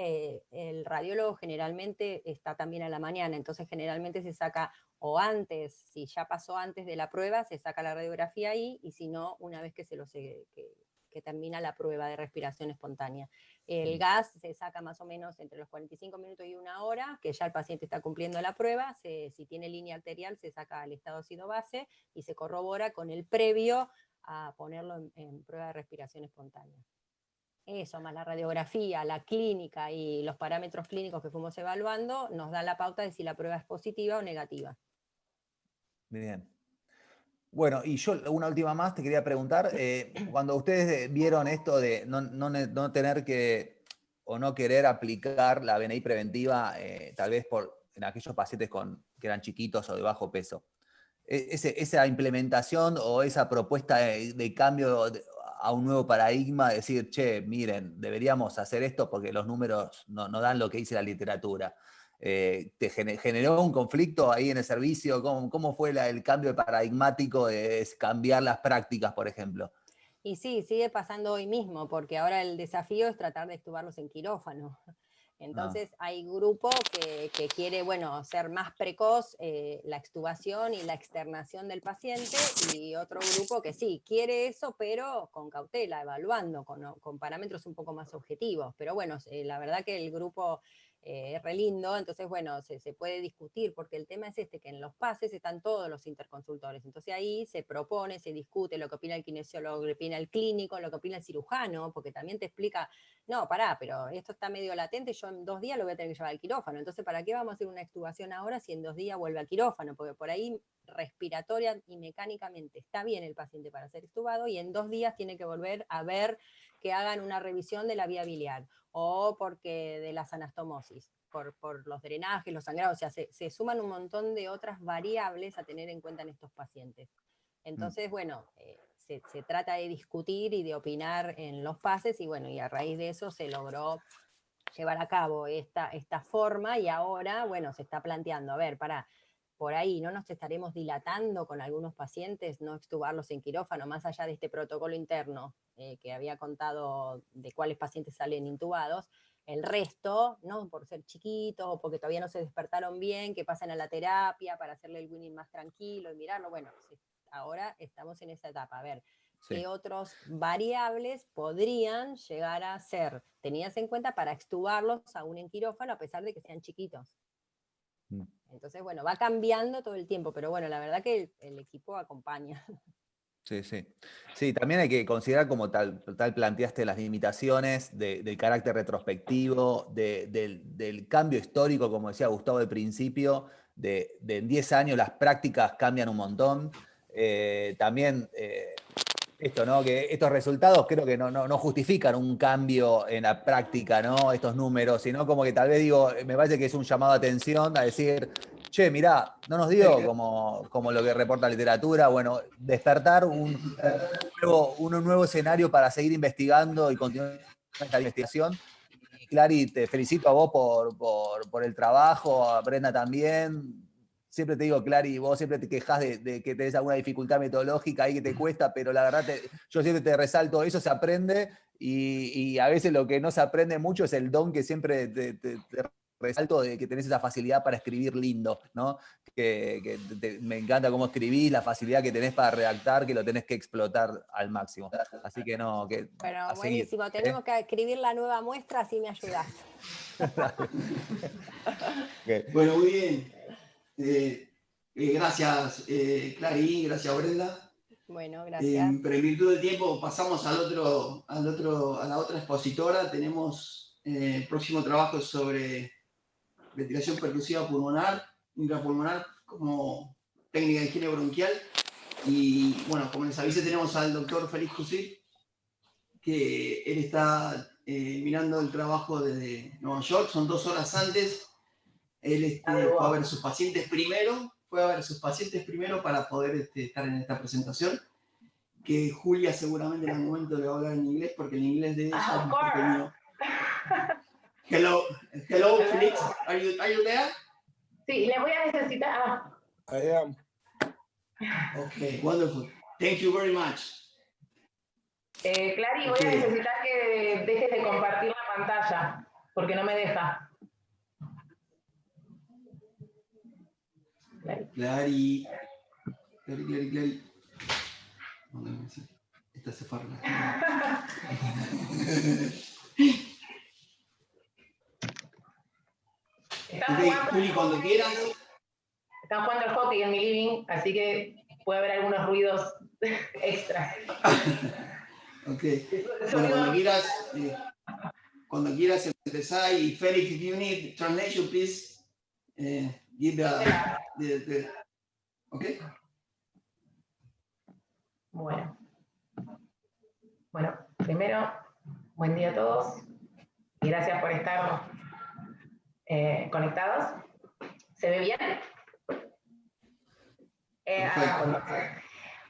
el radiólogo generalmente está también a la mañana, entonces generalmente se saca o antes, si ya pasó antes de la prueba, se saca la radiografía ahí, y si no, una vez que que termina la prueba de respiración espontánea. El gas se saca más o menos entre los 45 minutos y 1 hora, que ya el paciente está cumpliendo la prueba. Si tiene línea arterial, se saca el estado ácido base y se corrobora con el previo a ponerlo en prueba de respiración espontánea. Eso, más la radiografía, la clínica y los parámetros clínicos que fuimos evaluando, nos da la pauta de si la prueba es positiva o negativa. Bien. Bueno, y yo una última más te quería preguntar, cuando ustedes vieron esto de no tener que o no querer aplicar la BNI preventiva, tal vez en aquellos pacientes que eran chiquitos o de bajo peso, esa implementación o esa propuesta de cambio a un nuevo paradigma, decir, che, miren, deberíamos hacer esto porque los números no dan lo que dice la literatura. ¿Te generó un conflicto ahí en el servicio? ¿Cómo fue el cambio paradigmático de cambiar las prácticas, por ejemplo? Y sí, sigue pasando hoy mismo, porque ahora el desafío es tratar de extubarlos en quirófano. Entonces hay grupo que quiere, bueno, ser más precoz la extubación y la externación del paciente, y otro grupo que sí, quiere eso, pero con cautela, evaluando, con parámetros un poco más objetivos. Pero bueno, la verdad que el grupo es re lindo, entonces bueno, se puede discutir, porque el tema es que en los pases están todos los interconsultores, entonces ahí se propone, se discute lo que opina el kinesiólogo, lo que opina el clínico, lo que opina el cirujano, porque también te explica, no, pará, pero esto está medio latente, yo en 2 días lo voy a tener que llevar al quirófano, entonces ¿para qué vamos a hacer una extubación ahora si en 2 días vuelve al quirófano? Porque por ahí respiratoria y mecánicamente está bien el paciente para ser extubado, y en 2 días tiene que volver a ver que hagan una revisión de la vía biliar, o porque de las anastomosis, por los drenajes, los sangrados, o sea, se suman un montón de otras variables a tener en cuenta en estos pacientes. Entonces, bueno, se trata de discutir y de opinar en los pases, y bueno, y a raíz de eso se logró llevar a cabo esta forma, y ahora, bueno, se está planteando, a ver, por ahí no nos estaremos dilatando con algunos pacientes, no extubarlos en quirófano, más allá de este protocolo interno que había contado de cuáles pacientes salen intubados. El resto, ¿no? Por ser chiquitos o porque todavía no se despertaron bien, que pasen a la terapia para hacerle el weaning más tranquilo y mirarlo. Bueno, ahora estamos en esa etapa. A ver, sí, qué otras variables podrían llegar a ser tenidas en cuenta para extubarlos aún en quirófano, a pesar de que sean chiquitos. Entonces, bueno, va cambiando todo el tiempo, pero bueno, la verdad que el equipo acompaña. Sí, sí. Sí, también hay que considerar, como tal planteaste, las limitaciones del carácter retrospectivo, del cambio histórico, como decía Gustavo al principio, en 10 años las prácticas cambian un montón. También esto, ¿no? Que estos resultados creo que no justifican un cambio en la práctica, ¿no? Estos números, sino como que tal vez digo, me parece que es un llamado de atención a decir, che, mirá, no nos dio como lo que reporta la literatura, bueno, despertar un nuevo escenario para seguir investigando y continuar esta investigación. Y Clary, te felicito a vos por el trabajo, a Brenda también. Siempre te digo, Clary, vos siempre te quejas de que tenés alguna dificultad metodológica ahí que te cuesta, pero la verdad yo siempre te resalto, eso se aprende y a veces lo que no se aprende mucho es el don que siempre te resalto de que tenés esa facilidad para escribir lindo, ¿no? Me encanta cómo escribís, la facilidad que tenés para redactar, que lo tenés que explotar al máximo. Así que no, que Pero a seguir. buenísimo, tenemos que escribir la nueva muestra, así me ayudás. Okay. Bueno, muy bien. Gracias, Clary, gracias, Brenda. Bueno, gracias. Pero en virtud del tiempo pasamos a la otra expositora. Tenemos el próximo trabajo sobre ventilación percusiva pulmonar, intrapulmonar como técnica de higiene bronquial. Y bueno, como les avisé, tenemos al doctor Félix Cusí, que él está mirando el trabajo desde Nueva York. Son 2 horas antes. Él fue a ver sus pacientes primero, para poder estar en esta presentación. Que Julia seguramente en algún momento le va a hablar en inglés, porque el inglés de ella es muy pequeño. Hello, Felix. Are you there? Sí, le voy a necesitar. I am. Okay, wonderful. Thank you very much. Clary, voy a necesitar que dejes de compartir la pantalla, porque no me deja. Clary. Esta se fue. Juli, cuando quieras. Están jugando al hockey en mi living, así que puede haber algunos ruidos extras. Ok. Bueno, cuando quieras empezar. Y Felix, if you need translation, please give the okay. Bueno, primero, buen día a todos y gracias por estar conectados. ¿Se ve bien?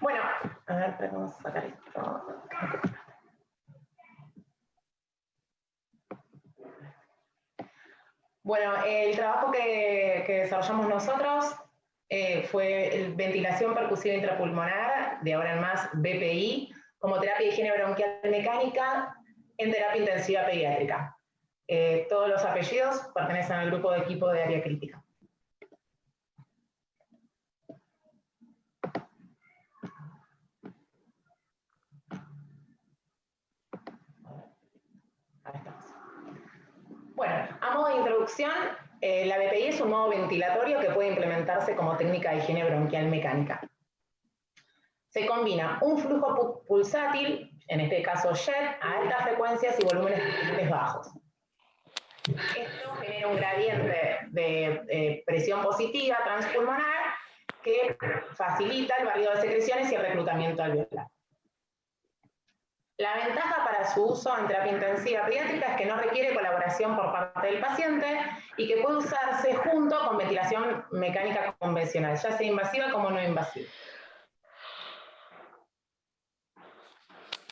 Bueno, a ver, vamos a sacar esto. Bueno, el trabajo que desarrollamos nosotros fue ventilación percusiva intrapulmonar, de ahora en más BPI, como terapia de higiene bronquial mecánica en terapia intensiva pediátrica. Todos los apellidos pertenecen al grupo de equipo de área crítica. Ahí estamos. Bueno, a modo de introducción, la BPI es un modo ventilatorio que puede implementarse como técnica de higiene bronquial mecánica. Se combina un flujo pulsátil, en este caso jet, a altas frecuencias y volúmenes bajos. Esto genera un gradiente de presión positiva transpulmonar que facilita el barrido de secreciones y el reclutamiento alveolar. La ventaja para su uso en terapia intensiva pediátrica es que no requiere colaboración por parte del paciente y que puede usarse junto con ventilación mecánica convencional, ya sea invasiva como no invasiva.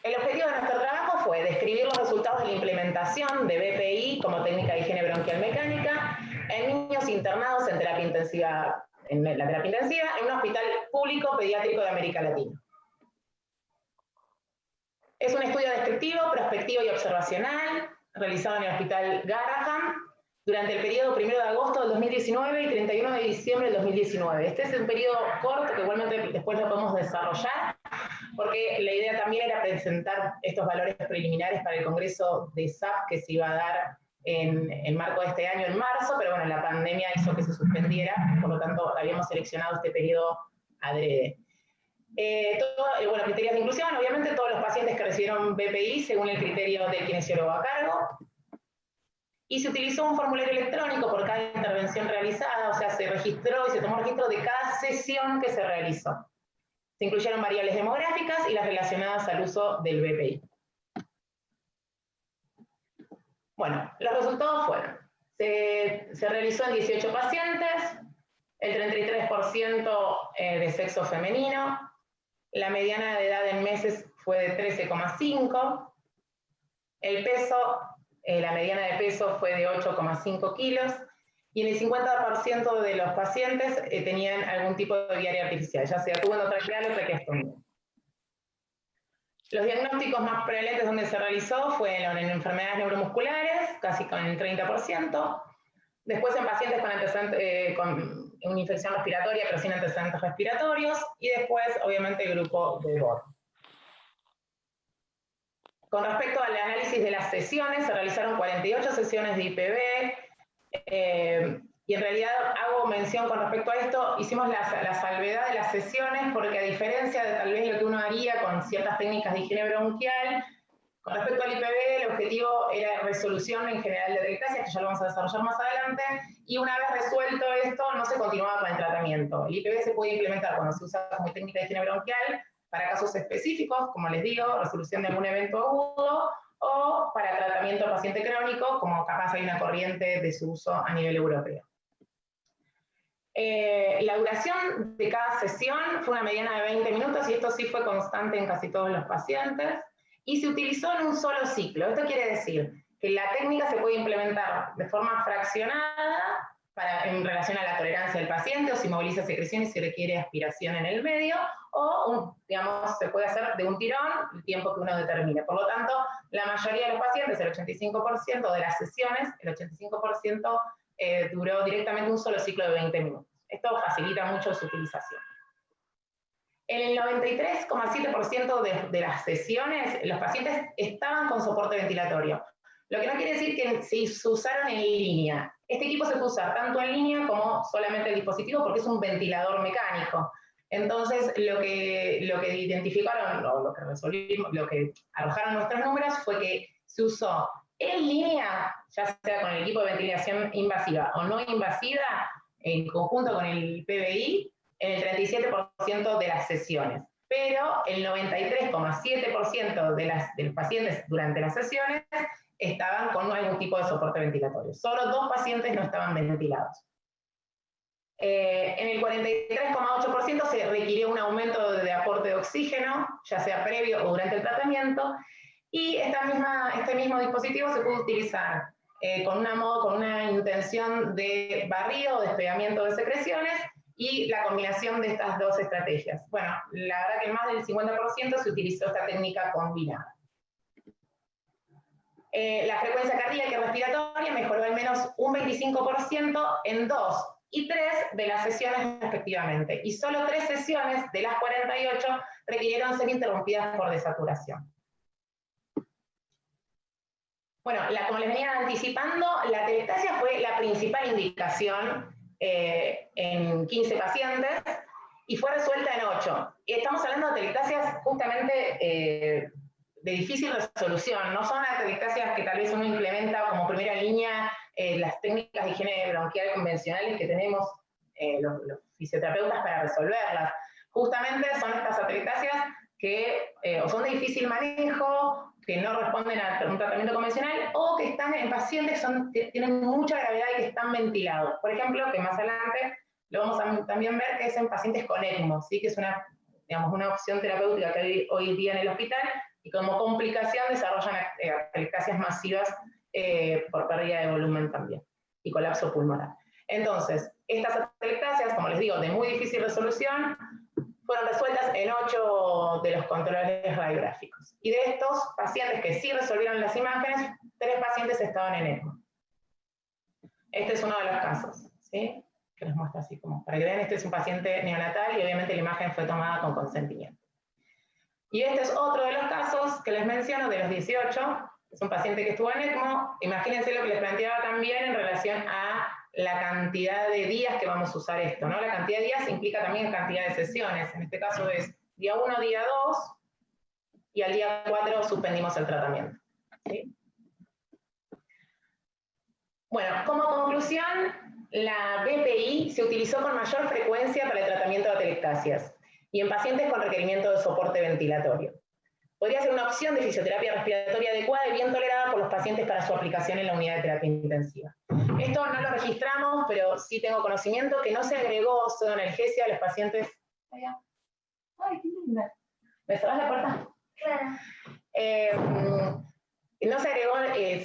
El objetivo de nuestro trabajo fue describir los resultados de la implementación de BPI como técnica de higiene bronquial mecánica en niños internados en terapia intensiva, en un hospital público pediátrico de América Latina. Es un estudio descriptivo, prospectivo y observacional, realizado en el Hospital Garrahan durante el periodo 1 de agosto del 2019 y 31 de diciembre del 2019. Este es un periodo corto que igualmente después lo podemos desarrollar, porque la idea también era presentar estos valores preliminares para el Congreso de SAP que se iba a dar en marco de este año, en marzo, pero bueno, la pandemia hizo que se suspendiera, por lo tanto habíamos seleccionado este periodo adrede. Bueno, criterios de inclusión, obviamente todos los pacientes que recibieron BPI según el criterio del kinesiólogo a cargo, y se utilizó un formulario electrónico por cada intervención realizada, o sea, se registró y se tomó registro de cada sesión que se realizó. Se incluyeron variables demográficas y las relacionadas al uso del BPI. Bueno, los resultados fueron, se realizó en 18 pacientes, el 33% de sexo femenino, la mediana de edad en meses fue de 13,5, el peso, la mediana de peso fue de 8,5 kilos, y en el 50% de los pacientes tenían algún tipo de diarrea artificial, ya sea tubo endotraqueal o traqueostomía. Los diagnósticos más prevalentes donde se realizó fueron en enfermedades neuromusculares, casi con el 30%, después en pacientes con una infección respiratoria, pero sin antecedentes respiratorios, y después, obviamente, el grupo de BOR. Con respecto al análisis de las sesiones, se realizaron 48 sesiones de IPB, y en realidad hago mención con respecto a esto, hicimos la salvedad de las sesiones, porque a diferencia de tal vez lo que uno haría con ciertas técnicas de higiene bronquial, con respecto al IPB, el objetivo era resolución en general de atelectasia, que ya lo vamos a desarrollar más adelante, y una vez resuelto esto, no se continuaba con el tratamiento. El IPB se puede implementar cuando se usa como técnica de higiene bronquial para casos específicos, como les digo, resolución de algún evento agudo, o para tratamiento del paciente crónico, como capaz hay una corriente de su uso a nivel europeo. La duración de cada sesión fue una mediana de 20 minutos, y esto sí fue constante en casi todos los pacientes, y se utilizó en un solo ciclo. Esto quiere decir que la técnica se puede implementar de forma fraccionada en relación a la tolerancia del paciente, o si moviliza secreciones y si requiere aspiración en el medio, o digamos, se puede hacer de un tirón el tiempo que uno determine. Por lo tanto, la mayoría de los pacientes, el 85% de las sesiones, el 85% duró directamente un solo ciclo de 20 minutos. Esto facilita mucho su utilización. En el 93,7% de las sesiones, los pacientes estaban con soporte ventilatorio. Lo que no quiere decir que se usaron en línea. Este equipo se puede usar tanto en línea como solamente el dispositivo, porque es un ventilador mecánico. Entonces, lo que identificaron, o lo que resolvimos, lo que arrojaron nuestros números, fue que se usó en línea, ya sea con el equipo de ventilación invasiva o no invasiva, en conjunto con el PBI, en el 37% de las sesiones. Pero el 93,7% de los pacientes durante las sesiones estaban con algún tipo de soporte ventilatorio. Solo 2 pacientes no estaban ventilados. En el 43,8% se requirió un aumento de aporte de oxígeno, ya sea previo o durante el tratamiento, y este mismo dispositivo se puede utilizar con una intención de barrido o despegamiento de secreciones, y la combinación de estas dos estrategias. Bueno, la verdad que más del 50% se utilizó esta técnica combinada. La frecuencia cardíaca y respiratoria mejoró al menos un 25% en 2 y 3 de las sesiones respectivamente, y solo 3 sesiones de las 48 requirieron ser interrumpidas por desaturación. Bueno, como les venía anticipando, la atelectasia fue la principal indicación en 15 pacientes y fue resuelta en 8. Estamos hablando de atelectasias justamente de difícil resolución, no son atelectasias que tal vez uno implementa como primera línea las técnicas de higiene bronquial convencionales que tenemos los fisioterapeutas para resolverlas. Justamente son estas atelectasias que o son de difícil manejo, que no responden a un tratamiento convencional, o que están en pacientes que tienen mucha gravedad y que están ventilados. Por ejemplo, que más adelante lo vamos a también ver, que es en pacientes con ECMO, ¿sí? Que es una opción terapéutica que hay hoy día en el hospital, y como complicación desarrollan atelectasias masivas por pérdida de volumen también, y colapso pulmonar. Entonces, estas atelectasias, como les digo, de muy difícil resolución, fueron resueltas en 8 de los controles radiográficos. Y de estos pacientes que sí resolvieron las imágenes, 3 pacientes estaban en ECMO. Este es uno de los casos, ¿sí? Que les muestra así como, para que vean, este es un paciente neonatal y obviamente la imagen fue tomada con consentimiento. Y este es otro de los casos que les menciono, de los 18, es un paciente que estuvo en ECMO. Imagínense lo que les planteaba también en relación a la cantidad de días que vamos a usar esto, ¿no? La cantidad de días implica también cantidad de sesiones. En este caso es día 1, día 2, y al día 4 suspendimos el tratamiento, ¿sí? Bueno, como conclusión, la BPI se utilizó con mayor frecuencia para el tratamiento de atelectasias. y en pacientes con requerimiento de soporte ventilatorio. Podría ser una opción de fisioterapia respiratoria adecuada y bien tolerada por los pacientes para su aplicación en la unidad de terapia intensiva. Esto no lo registramos, pero sí tengo conocimiento que no se agregó pseudoanalgesia a los pacientes. Ay, qué linda. ¿Me cerrás la puerta? Claro. No se agregó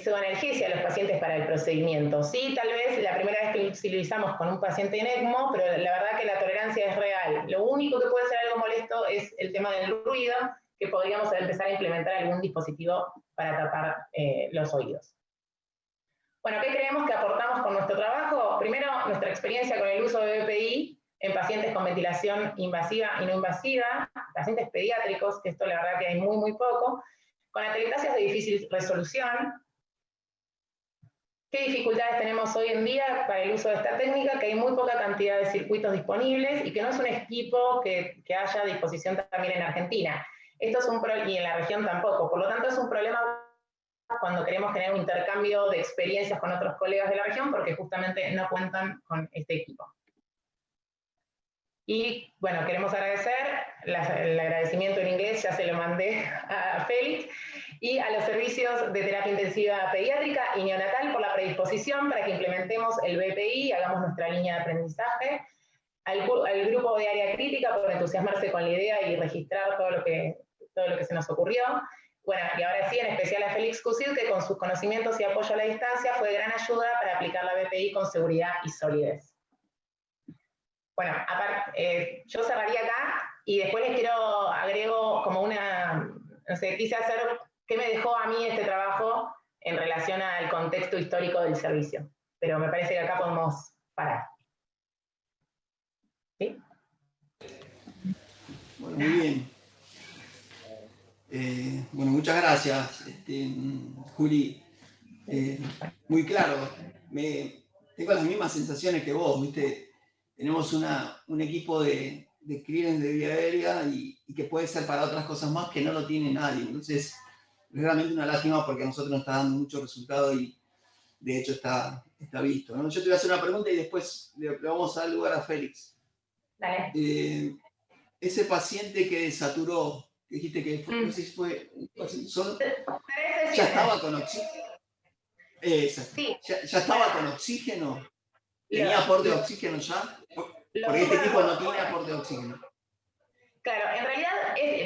pseudoanalgesia a los pacientes para el procedimiento. Sí, tal vez la primera vez que lo utilizamos con un paciente en ECMO, pero la verdad que la tolerancia es real. Lo único que puede ser algo molesto es el tema del ruido, que podríamos empezar a implementar algún dispositivo para tapar los oídos. Bueno, ¿qué creemos que aportamos con nuestro trabajo? Primero, nuestra experiencia con el uso de BPI en pacientes con ventilación invasiva y no invasiva, pacientes pediátricos, que esto la verdad que hay muy, muy poco, con atelectasias de difícil resolución. ¿Qué dificultades tenemos hoy en día para el uso de esta técnica? Que hay muy poca cantidad de circuitos disponibles y que no es un equipo que haya a disposición también en Argentina. Esto es y en la región tampoco. Por lo tanto, es un problema cuando queremos tener un intercambio de experiencias con otros colegas de la región, porque justamente no cuentan con este equipo. Y bueno, queremos agradecer, el agradecimiento en inglés ya se lo mandé a Félix, y a los servicios de terapia intensiva pediátrica y neonatal por la predisposición para que implementemos el BPI, hagamos nuestra línea de aprendizaje, al grupo de área crítica por entusiasmarse con la idea y registrar todo lo que se nos ocurrió. Bueno, y ahora sí, en especial a Félix Cusid, que con sus conocimientos y apoyo a la distancia fue de gran ayuda para aplicar la BPI con seguridad y solidez. Bueno, aparte, yo cerraría acá y después les agrego como no sé, quise hacer qué me dejó a mí este trabajo en relación al contexto histórico del servicio. Pero me parece que acá podemos parar. ¿Sí? Bueno, muy bien. Bueno, muchas gracias, Juli. Muy claro. Tengo las mismas sensaciones que vos, ¿viste? Tenemos un equipo de clearance de vía aérea y que puede ser para otras cosas más que no lo tiene nadie. Entonces, es realmente una lástima porque a nosotros nos está dando mucho resultado y de hecho está visto, ¿no? Yo te voy a hacer una pregunta y después le vamos a dar lugar a Félix. Dale. Ese paciente que desaturó, que dijiste que fue, no sé si fue, ya estaba con oxígeno. Sí. ¿Ya estaba con oxígeno? ¿Tenía aporte de oxígeno ya? Porque este equipo no tiene aporte de oxígeno. Claro, en realidad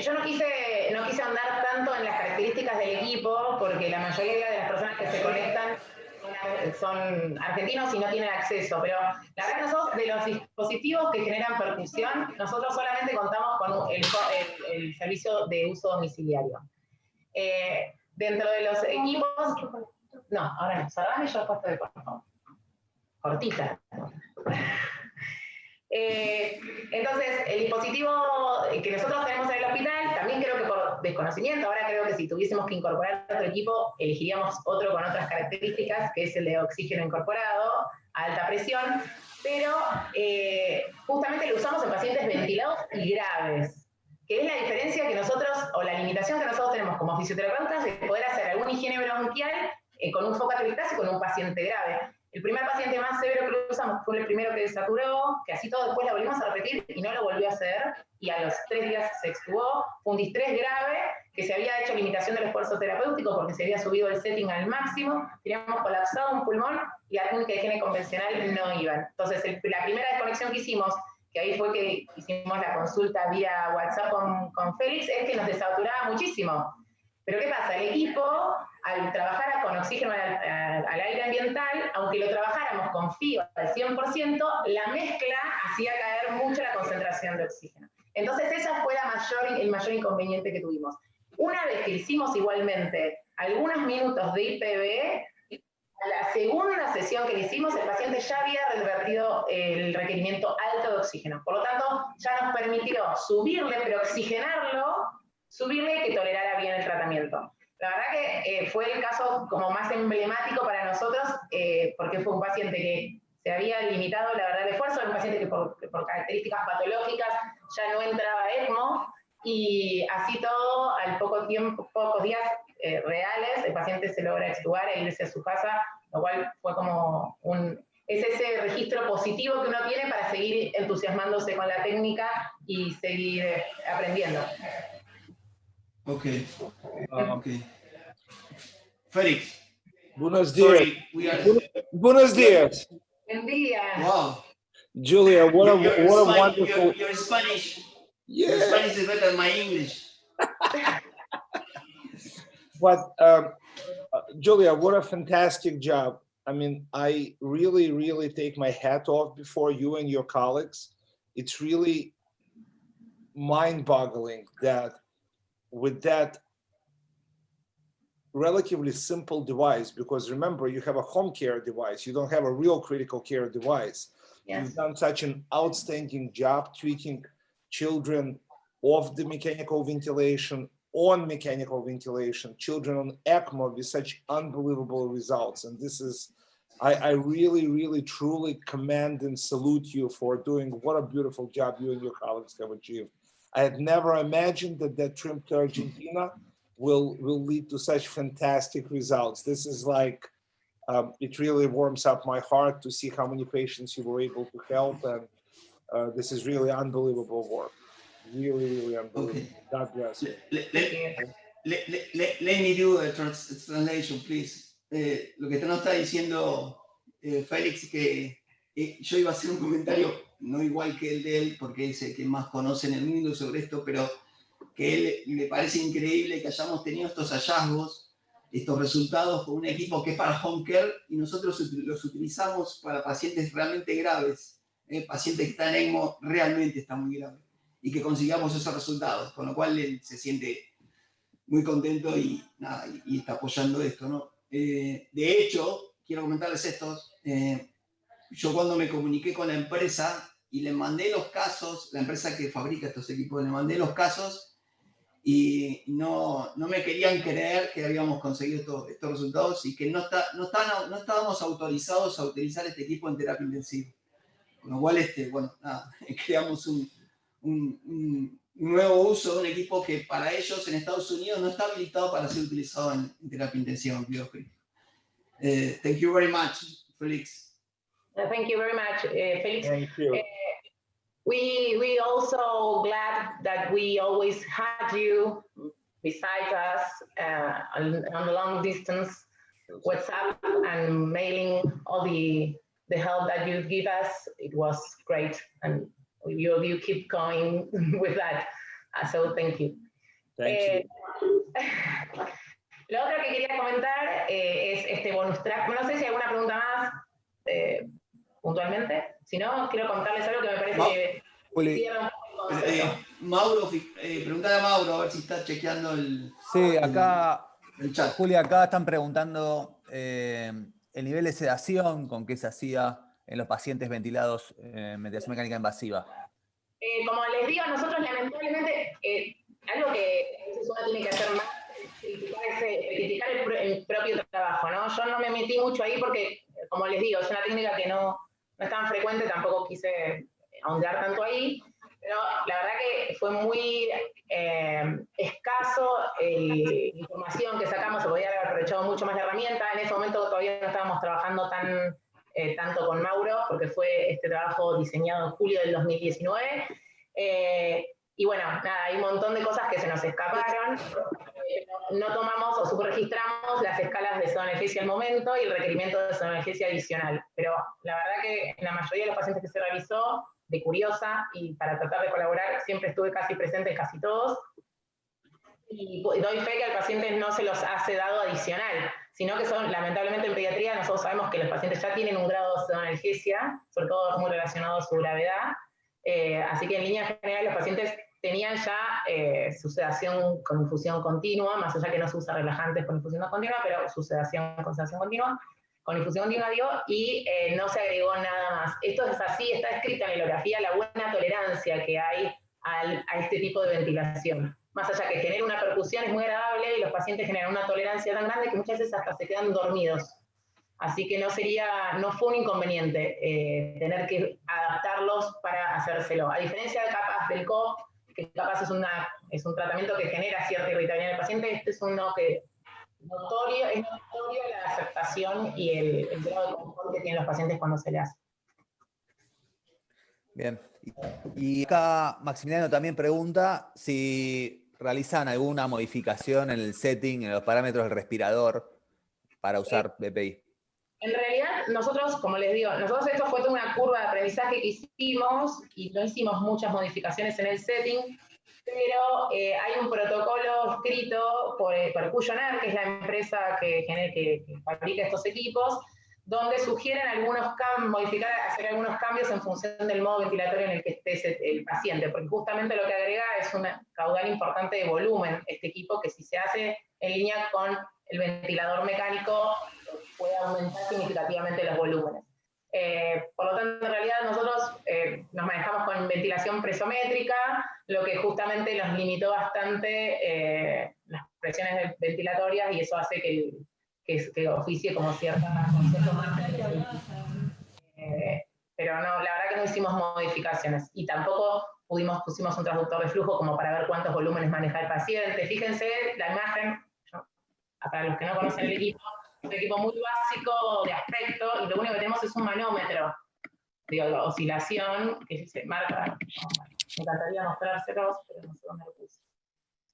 yo no quise ahondar tanto en las características del equipo, porque la mayoría de las personas que se conectan son argentinos y no tienen acceso, pero la verdad que nosotros, de los dispositivos que generan percusión, nosotros solamente contamos con el servicio de uso domiciliario. Dentro de los equipos... No, ahora no, cerrame yo el puesto de por favor. Cortita. Entonces, el dispositivo que nosotros tenemos en el hospital, también creo que por desconocimiento, ahora creo que si tuviésemos que incorporar otro equipo, elegiríamos otro con otras características, que es el de oxígeno incorporado, a alta presión, pero justamente lo usamos en pacientes ventilados y graves, que es la diferencia que nosotros, o la limitación que nosotros tenemos como fisioterapeutas, de poder hacer alguna higiene bronquial con un foco atelectásico con un paciente grave. El primer paciente más severo que lo usamos fue el primero que desaturó, que así todo después lo volvimos a repetir y no lo volvió a hacer, y a los 3 días se extubó. Fue un distrés grave, que se había hecho limitación del esfuerzo terapéutico porque se había subido el setting al máximo, teníamos colapsado un pulmón y la técnica de higiene convencional no iban. Entonces, la primera desconexión que hicimos, que ahí fue que hicimos la consulta vía WhatsApp con Félix, es que nos desaturaba muchísimo. Pero ¿qué pasa? El equipo, al trabajar con oxígeno al aire ambiental, aunque lo trabajáramos con fibra al 100%, la mezcla hacía caer mucho la concentración de oxígeno. Entonces ese fue el mayor inconveniente que tuvimos. Una vez que hicimos igualmente algunos minutos de IPV, a la segunda sesión que le hicimos, el paciente ya había revertido el requerimiento alto de oxígeno. Por lo tanto, ya nos permitió subirle, pero oxigenarlo, subirle que tolerara bien el tratamiento. La verdad que fue el caso como más emblemático para nosotros, porque fue un paciente que se había limitado, la verdad, el esfuerzo, era un paciente que por características patológicas ya no entraba a ECMO, y así todo, al pocos días reales, el paciente se logra extubar e irse a su casa, lo cual fue como es ese registro positivo que uno tiene para seguir entusiasmándose con la técnica y seguir aprendiendo. Okay. Okay. Felix. Buenos dias. Sorry, we are. Buenos dias. Buen día. Wow. Julia, what a wonderful. Your Spanish. Yeah. Your Spanish is better than my English. But Julia, what a fantastic job. I mean, I really, really take my hat off before you and your colleagues. It's really mind-boggling that with that relatively simple device, because remember, you have a home care device, you don't have a real critical care device. Yes. You've done such an outstanding job treating children off the mechanical ventilation, on mechanical ventilation, children on ECMO with such unbelievable results. And this is, I really, really, truly commend and salute you for doing what a beautiful job you and your colleagues have achieved. I had never imagined that that trip to Argentina will lead to such fantastic results. This is like, it really warms up my heart to see how many patients you were able to help. And this is really unbelievable work. Really, really unbelievable. Okay. God bless you. Let me do a translation, please. Lo que nos está diciendo Félix, que yo iba a hacer un comentario no igual que el de él, porque es el que más conoce en el mundo sobre esto, pero que él le parece increíble que hayamos tenido estos hallazgos, estos resultados con un equipo que es para home care y nosotros los utilizamos para pacientes realmente graves, pacientes que están en ECMO realmente están muy graves, y que consigamos esos resultados, con lo cual él se siente muy contento y, nada, y está apoyando esto, ¿no? De hecho, quiero comentarles esto, yo cuando me comuniqué con la empresa y le mandé los casos, la empresa que fabrica estos equipos, le mandé los casos y no me querían creer que habíamos conseguido estos resultados y que no estábamos autorizados a utilizar este equipo en terapia intensiva. Con lo cual, bueno, nada, creamos un nuevo uso de un equipo que para ellos en Estados Unidos no está habilitado para ser utilizado en terapia intensiva en cuidado crítico. Thank you very much, Felix. Thank you very much, Felix. Thank you. We also glad that we always had you beside us on the long distance WhatsApp and mailing all the help that you give us. It was great, and you keep going with that. So thank you. Thank you. Lo otro que quería comentar es este bonus track. No sé si hay alguna pregunta más puntualmente. Si no, quiero contarles algo que me parece que cierra un poco el concepto. Mauro, preguntale a Mauro a ver si está chequeando el chat. Julia, acá están preguntando el nivel de sedación con que se hacía en los pacientes ventilados en ventilación mecánica invasiva. Como les digo, nosotros lamentablemente, algo que a veces uno tiene que hacer más es criticar el propio trabajo, ¿no? Yo no me metí mucho ahí porque, como les digo, es una técnica que no es tan frecuente, tampoco quise ahondar tanto ahí, pero la verdad que fue muy escaso la información que sacamos, se podía haber aprovechado mucho más la herramienta. En ese momento todavía no estábamos trabajando tanto con Mauro, porque fue este trabajo diseñado en julio del 2019. Y bueno, nada, hay un montón de cosas que se nos escaparon. No tomamos o subregistramos las escalas de sonalgesia al momento y el requerimiento de sonalgesia adicional. Pero la verdad que en la mayoría de los pacientes que se revisó, de curiosa y para tratar de colaborar, siempre estuve casi presente en casi todos. Y doy fe que al paciente no se los hace dado adicional, sino que son, lamentablemente en pediatría, nosotros sabemos que los pacientes ya tienen un grado de sonalgesia, sobre todo muy relacionado a su gravedad. Así que en línea general los pacientes tenían ya su sedación con infusión continua, más allá que no se usa relajantes con infusión continua, pero su sedación con sedación continua, con infusión continua dio, y no se agregó nada más. Esto es así, está escrita en la bibliografía la buena tolerancia que hay a este tipo de ventilación. Más allá que genera una percusión, es muy agradable y los pacientes generan una tolerancia tan grande que muchas veces hasta se quedan dormidos. Así que no fue un inconveniente tener que adaptarlos para hacérselo. A diferencia de capas del COP, que capaz es un tratamiento que genera cierta irritabilidad en el paciente, este es uno que es notorio aceptación y el grado de confort que tienen los pacientes cuando se le hace. Bien. Y acá Maximiliano también pregunta si realizan alguna modificación en el setting, en los parámetros del respirador para usar BPI. En realidad, nosotros, como les digo, nosotros esto fue toda una curva de aprendizaje que hicimos y no hicimos muchas modificaciones en el setting, pero hay un protocolo escrito por Cuyoner, que es la empresa que fabrica estos equipos, donde sugieren hacer algunos cambios en función del modo ventilatorio en el que esté el paciente, porque justamente lo que agrega es un caudal importante de volumen, este equipo, que si se hace en línea con el ventilador mecánico, puede aumentar significativamente los volúmenes. Por lo tanto, en realidad nosotros nos manejamos con ventilación presométrica, lo que justamente nos limitó bastante las presiones ventilatorias, y eso hace que oficie como cierto margen. Pero no, la verdad que no hicimos modificaciones, y tampoco pusimos un transductor de flujo como para ver cuántos volúmenes maneja el paciente. Fíjense la imagen, para los que no conocen el equipo, es un equipo muy básico de aspecto, y lo único que tenemos es un manómetro de oscilación que se marca. Me encantaría mostrárselos, pero no sé dónde lo puse.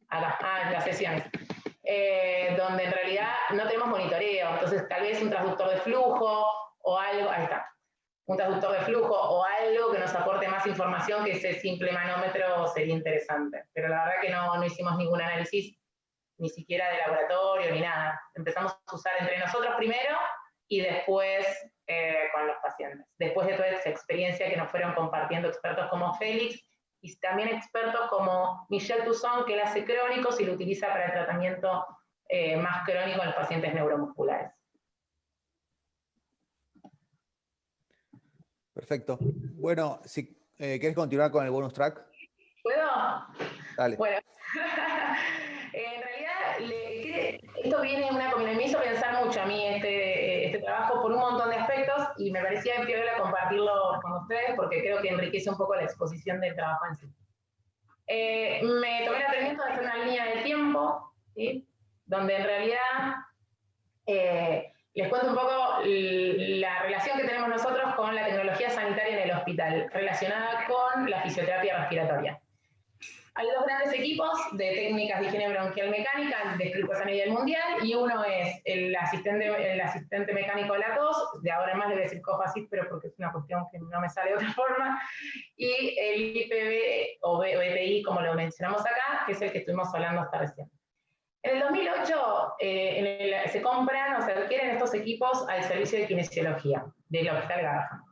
Acá, en las sesiones. Donde en realidad no tenemos monitoreo, entonces tal vez un transductor de flujo o algo, ahí está, un transductor de flujo o algo que nos aporte más información que ese simple manómetro sería interesante. Pero la verdad que no hicimos ningún análisis, ni siquiera de laboratorio, ni nada. Empezamos a usar entre nosotros primero y después con los pacientes. Después de toda esa experiencia que nos fueron compartiendo expertos como Félix, y también expertos como Michel Toussaint, que él hace crónicos y lo utiliza para el tratamiento más crónico en los pacientes neuromusculares. Perfecto. Bueno, si ¿querés continuar con el bonus track? ¿Puedo? Dale. Bueno, en realidad esto me hizo pensar mucho a mí este trabajo por un montón de aspectos, y me parecía piola compartirlo con ustedes porque creo que enriquece un poco la exposición del trabajo en sí. Me tomé el atrevimiento de hacer una línea del tiempo, ¿sí? Donde en realidad les cuento un poco la relación que tenemos nosotros con la tecnología sanitaria en el hospital, relacionada con la fisioterapia respiratoria. Hay dos grandes equipos de técnicas de higiene bronquial mecánica descritos a nivel mundial, y uno es el asistente mecánico de la tos, de ahora en más le voy a decir COFASIS, pero porque es una cuestión que no me sale de otra forma, y el IPV o BPI, como lo mencionamos acá, que es el que estuvimos hablando hasta recién. En el 2008 se compran o se adquieren estos equipos al servicio de kinesiología del Hospital Garrahan.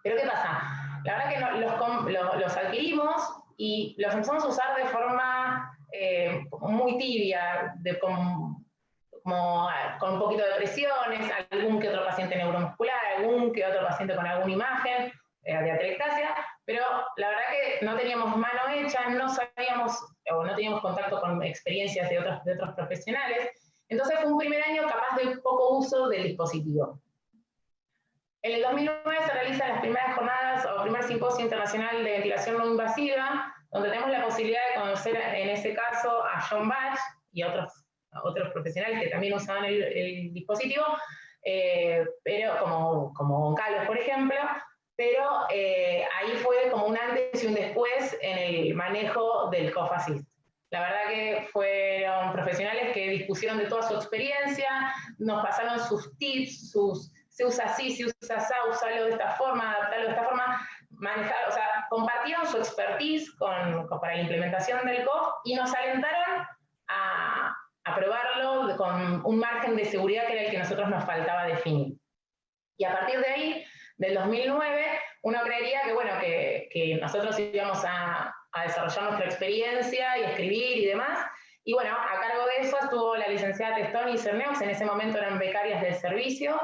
Pero ¿qué pasa? La verdad que los adquirimos y los empezamos a usar de forma muy tibia, con un poquito de presiones, algún que otro paciente neuromuscular, algún que otro paciente con alguna imagen de atelectasia, pero la verdad que no teníamos mano hecha, no sabíamos o no teníamos contacto con experiencias de otros profesionales, entonces fue un primer año capaz de poco uso del dispositivo. En el 2009 se realizan las primeras jornadas o primer simposio internacional de ventilación no invasiva, donde tenemos la posibilidad de conocer en ese caso a John Batch y a otros profesionales que también usaban el dispositivo, pero como Carlos, por ejemplo, pero ahí fue como un antes y un después en el manejo del Cough Assist. La verdad que fueron profesionales que dispusieron de toda su experiencia, nos pasaron sus tips, se usa así, se usa así, usarlo de esta forma, adaptarlo de esta forma, manejar, o sea, compartieron su expertise para la implementación del COF y nos alentaron a probarlo con un margen de seguridad que era el que a nosotros nos faltaba definir. Y a partir de ahí, del 2009, uno creería que, bueno, que nosotros íbamos a desarrollar nuestra experiencia y escribir y demás. Y bueno, a cargo de eso estuvo la licenciada Testoni y Cerneux, en ese momento eran becarias del servicio,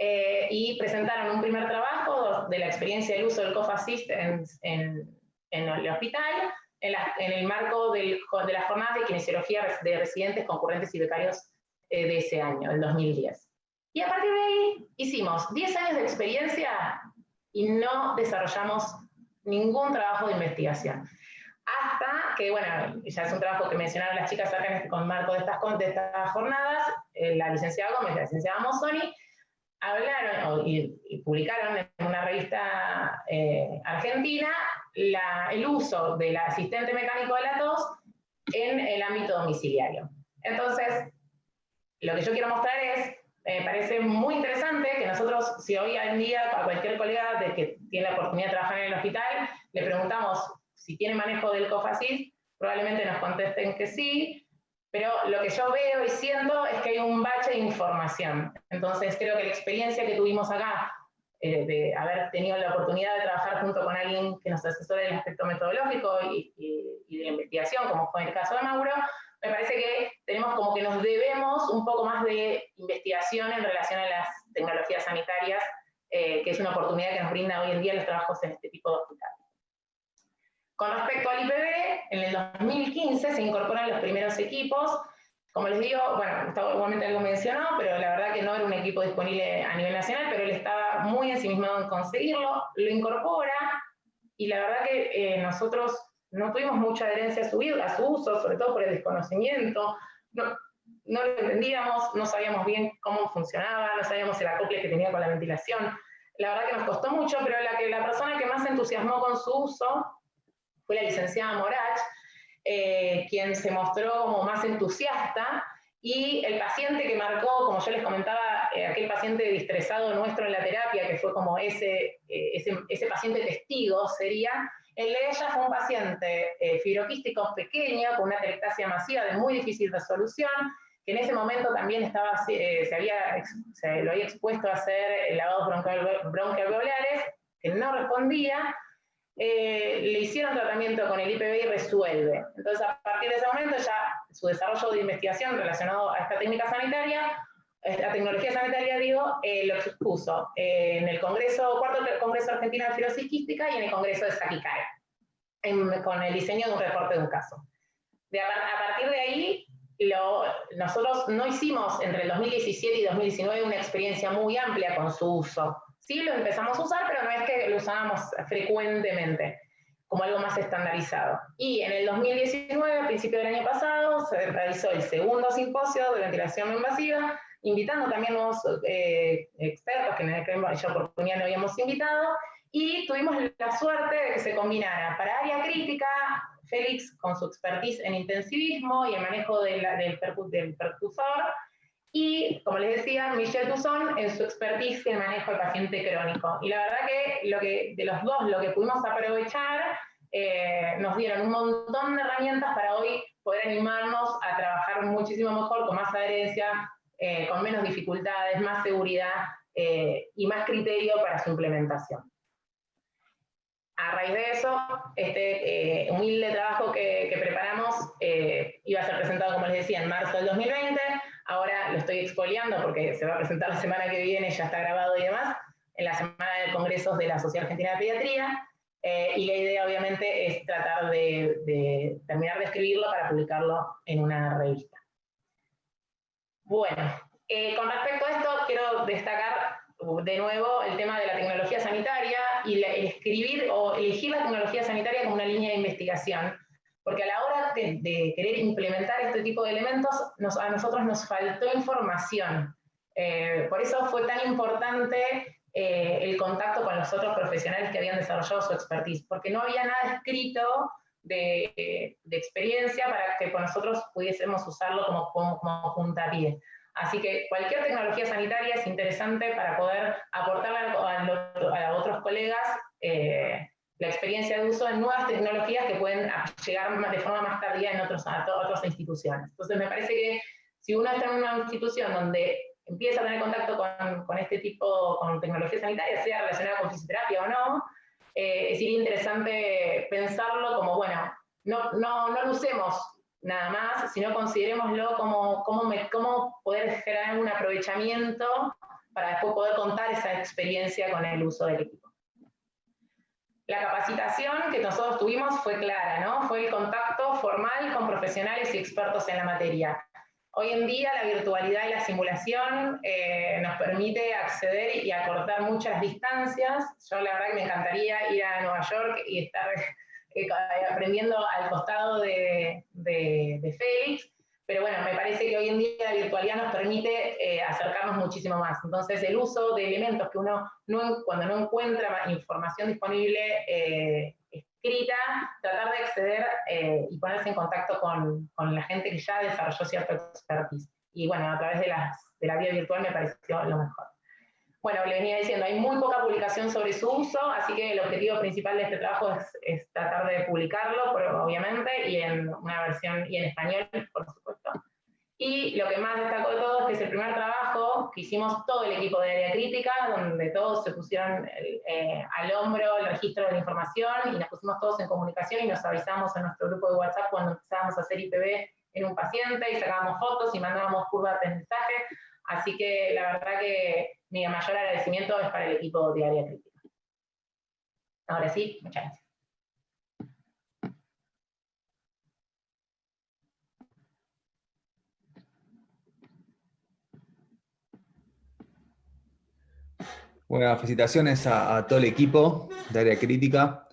y presentaron un primer trabajo de la experiencia del uso del Cough Assist en el hospital, en el marco de las jornadas de kinesiología de residentes, concurrentes y becarios de ese año, el 2010. Y a partir de ahí hicimos 10 años de experiencia y no desarrollamos ningún trabajo de investigación. hasta que, bueno, ya es un trabajo que mencionaron las chicas acá con marco de estas jornadas, la licenciada Gómez y la licenciada Mozzoni hablaron y publicaron en una revista argentina el uso del asistente mecánico de la tos en el ámbito domiciliario. Entonces, lo que yo quiero mostrar es, me parece muy interesante que nosotros, si hoy en día a cualquier colega que tiene la oportunidad de trabajar en el hospital, le preguntamos si tiene manejo del COFACIS, probablemente nos contesten que sí, pero lo que yo veo y siento es que hay un bache de información. Entonces creo que la experiencia que tuvimos acá, de haber tenido la oportunidad de trabajar junto con alguien que nos asesore del aspecto metodológico y de investigación, como fue el caso de Mauro, me parece que tenemos como que nos debemos un poco más de investigación en relación a las tecnologías sanitarias, que es una oportunidad que nos brinda hoy en día los trabajos en este tipo de hospitales. Con respecto al IPB, en el 2015 se incorporan los primeros equipos. Como les digo, bueno, Gustavo igualmente algo mencionó, pero la verdad que no era un equipo disponible a nivel nacional, pero él estaba muy ensimismado en conseguirlo, lo incorpora, y la verdad que nosotros no tuvimos mucha adherencia a su uso, sobre todo por el desconocimiento, no lo entendíamos, no sabíamos bien cómo funcionaba, no sabíamos el acople que tenía con la ventilación. La verdad que nos costó mucho, pero la persona que más se entusiasmó con su uso fue la licenciada Morach, quien se mostró como más entusiasta, y el paciente que marcó, como yo les comentaba, aquel paciente distresado nuestro en la terapia, que fue como ese paciente testigo sería, el de ella fue un paciente fibroquístico pequeño, con una telectasia masiva de muy difícil resolución, que en ese momento también estaba, se lo había expuesto a hacer lavados broncoalveolares, que no respondía. Le hicieron tratamiento con el IPB y resuelve. Entonces, a partir de ese momento, ya su desarrollo de investigación relacionado a esta técnica sanitaria, esta tecnología sanitaria, lo expuso en el cuarto Congreso Argentino de Fibrosis Quística y en el Congreso de Saquicae, con el diseño de un reporte de un caso. A partir de ahí, nosotros no hicimos entre el 2017 y 2019 una experiencia muy amplia con su uso. Sí lo empezamos a usar, pero no es que lo usábamos frecuentemente, como algo más estandarizado. Y en el 2019, a principio del año pasado, se realizó el segundo simposio de ventilación no invasiva, invitando también nuevos expertos que en aquella oportunidad no habíamos invitado, y tuvimos la suerte de que se combinara para área crítica Félix con su expertise en intensivismo y el manejo del percusor, y, como les decía, Michelle Toussaint en su expertise en el manejo del paciente crónico. Y la verdad que de los dos, lo que pudimos aprovechar, nos dieron un montón de herramientas para hoy poder animarnos a trabajar muchísimo mejor, con más adherencia, con menos dificultades, más seguridad y más criterio para su implementación. A raíz de eso, este humilde trabajo que preparamos iba a ser presentado, como les decía, en marzo del 2020. Ahora lo estoy expoliando porque se va a presentar la semana que viene, ya está grabado y demás, en la semana de congresos de la Sociedad Argentina de Pediatría. Y la idea, obviamente, es tratar de terminar de escribirlo para publicarlo en una revista. Bueno, con respecto a esto, quiero destacar de nuevo el tema de la tecnología sanitaria y el escribir o elegir la tecnología sanitaria como una línea de investigación, porque a la hora de querer implementar este tipo de elementos, a nosotros nos faltó información. Por eso fue tan importante el contacto con los otros profesionales que habían desarrollado su expertise, porque no había nada escrito de experiencia para que nosotros pudiésemos usarlo como puntapié. Así que cualquier tecnología sanitaria es interesante para poder aportarle a otros colegas la experiencia de uso en nuevas tecnologías que pueden llegar de forma más tardía a otras instituciones. Entonces me parece que si uno está en una institución donde empieza a tener contacto con este tipo, con tecnología sanitaria, sea relacionada con fisioterapia o no, sería interesante pensarlo como, bueno, no lo usemos nada más, sino considerémoslo como cómo poder generar un aprovechamiento para después poder contar esa experiencia con el uso del equipo. La capacitación que nosotros tuvimos fue clara, ¿no? Fue el contacto formal con profesionales y expertos en la materia. Hoy en día la virtualidad y la simulación nos permite acceder y acortar muchas distancias. Yo la verdad que me encantaría ir a Nueva York y estar aprendiendo al costado de Félix, pero bueno, me parece que hoy en día la virtualidad nos permite acercarnos muchísimo más. Entonces, el uso de elementos que uno, cuando no encuentra información disponible escrita, tratar de acceder y ponerse en contacto con la gente que ya desarrolló cierta expertise. Y bueno, a través de la vía virtual me pareció lo mejor. Bueno, le venía diciendo, hay muy poca publicación sobre su uso, así que el objetivo principal de este trabajo es tratar de publicarlo, obviamente, y en una versión, y en español, por supuesto. Y lo que más destacó de todo es que es el primer trabajo que hicimos todo el equipo de área crítica, donde todos se pusieron al hombro el registro de la información y nos pusimos todos en comunicación y nos avisamos en nuestro grupo de WhatsApp cuando empezábamos a hacer IPV en un paciente y sacábamos fotos y mandábamos curvas de aprendizaje. Así que la verdad que mi mayor agradecimiento es para el equipo de área crítica. Ahora sí, muchas gracias. Bueno, felicitaciones a todo el equipo de área crítica.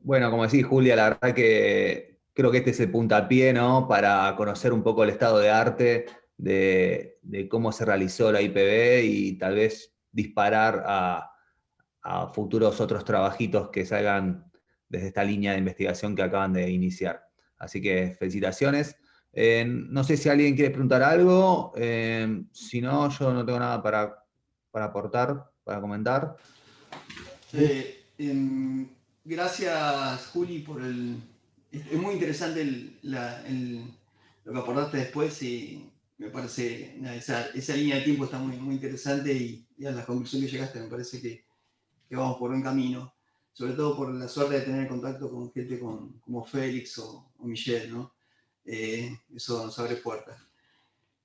Bueno, como decís, Julia, la verdad que creo que este es el puntapié, ¿no? Para conocer un poco el estado de arte de cómo se realizó la IPV y tal vez disparar a futuros otros trabajitos que salgan desde esta línea de investigación que acaban de iniciar. Así que felicitaciones. No sé si alguien quiere preguntar algo. Si no, yo no tengo nada para aportar, para comentar. Gracias, Juli, por el... Es muy interesante lo que aportaste después y me parece, esa línea de tiempo está muy, muy interesante y a la conclusión que llegaste me parece que vamos por buen camino, sobre todo por la suerte de tener contacto con gente como Félix o Michelle, ¿no? Eso nos abre puertas.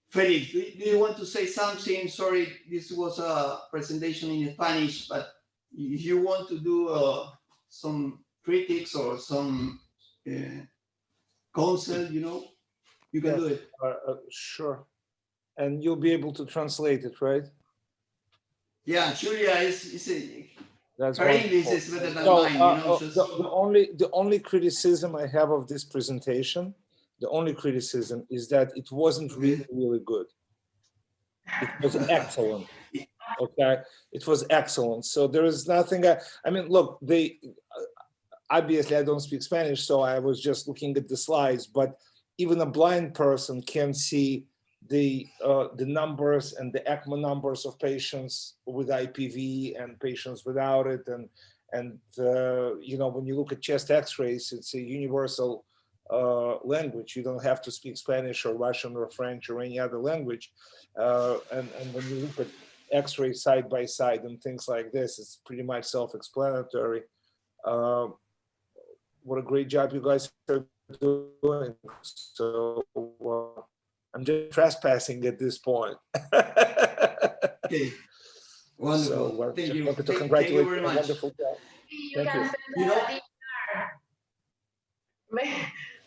Felix, do you want to say something? Sorry, this was a presentation in Spanish, but if you want to do some critics or some counsel, you can do it. Sure. And you'll be able to translate it, right? Yeah, Julia That's her English is better than mine. The only criticism I have of this presentation, the only criticism is that it wasn't really, really good. It was excellent. Okay, it was excellent. So there is nothing. I mean, look, obviously I don't speak Spanish, so I was just looking at the slides. But even a blind person can see the numbers and the ECMO numbers of patients with IPV and patients without it, and when you look at chest X-rays, it's a universal language. You don't have to speak Spanish or Russian or French or any other language. And when you look at X-rays side by side and things like this, it's pretty much self-explanatory. What a great job you guys are doing. So I'm just trespassing at this point. Okay. Wonderful. So, thank you. To congratulate thank you very much. Wonderful job. Thank you.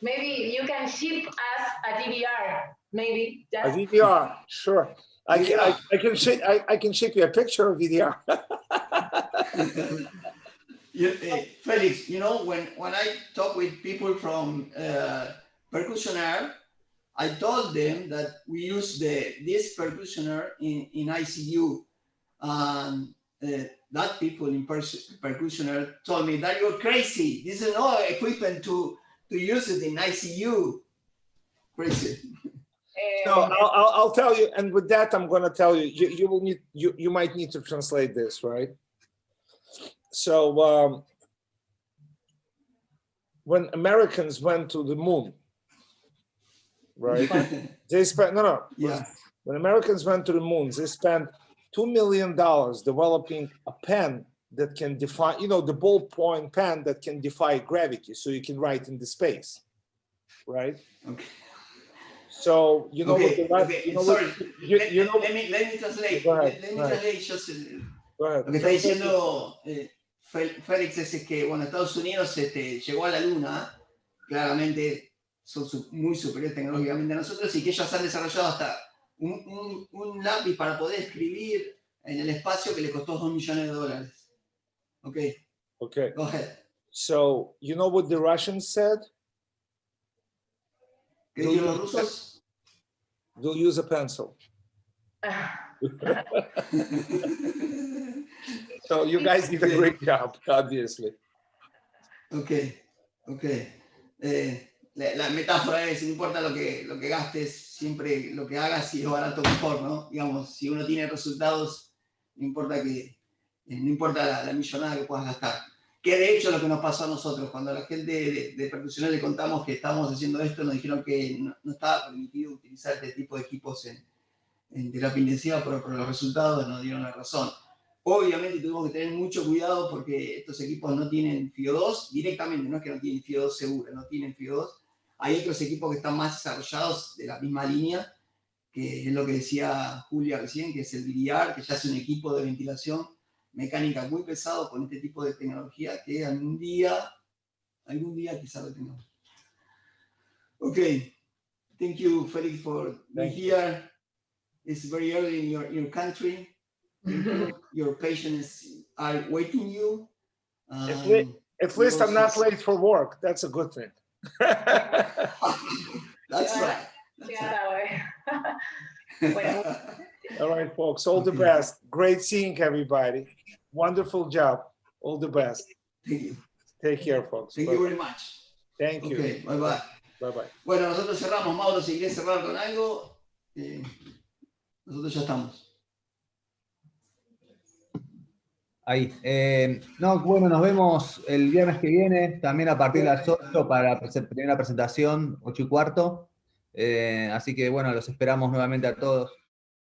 Maybe you can ship us a DVR. Maybe a VDR, sure. I can ship you a picture of VDR. Felix, when I talk with people from Percussionaire, I told them that we use this Percussionaire in ICU, and that people in Percussionaire told me that you're crazy. This is no equipment to use it in ICU. Crazy. So I'll tell you, and with that, I'm going to tell you. You will need you might need to translate this, right? So when Americans went to the moon, right? They spent Yeah. When Americans went to the moon, they spent $2 million developing a pen that can defy, the ballpoint pen that can defy gravity, so you can write in the space, right? Okay. So Sorry. Let me translate. Go ahead. Let me translate just. Go ahead. Lo que está diciendo Félix es que Estados Unidos llegó a la Luna, claramente son muy superiores tecnológicamente a nosotros, y que ellos han desarrollado hasta un lápiz para poder escribir en el espacio que le costó $2 millones. Okay. Okay. Go ahead. So, you know what the Russians said? ¿Qué dijeron los rusos? We'll use a pencil. So you guys did a great job, obviously. Ok. La metáfora es, no importa lo que gastes, siempre lo que hagas, si es barato mejor, ¿no? Digamos, si uno tiene resultados, no importa la millonada que puedas gastar. Que de hecho lo que nos pasó a nosotros, cuando a la gente de percusión le contamos que estábamos haciendo esto, nos dijeron que no estaba permitido utilizar este tipo de equipos en terapia intensiva, pero por los resultados nos dieron la razón. Obviamente tuvimos que tener mucho cuidado porque estos equipos no tienen FiO2 directamente, no es que no tienen FiO2 seguro, no tienen FiO2. Hay otros equipos que están más desarrollados de la misma línea, que es lo que decía Julia recién, que es el VDR, que ya es un equipo de ventilación mecánica muy pesado con este tipo de tecnología que algún día quizá lo tengamos. Ok, thank you, Felix, for being here. It's very early in your country. Your patients are waiting you. At least I'm not late for work. That's a good thing. That's right. All right, folks. All the best. Great seeing everybody. Wonderful job. All the best. Thank you. Take care, folks. Thank you very much. Thank you. Okay, bye bye. Bye bye. Bueno, nosotros cerramos. Mauro, si quieres cerrar con algo, nosotros ya estamos. Ahí. No, bueno, nos vemos el viernes que viene, también a partir de las 8 para la primera presentación, 8:15. Así que bueno, los esperamos nuevamente a todos.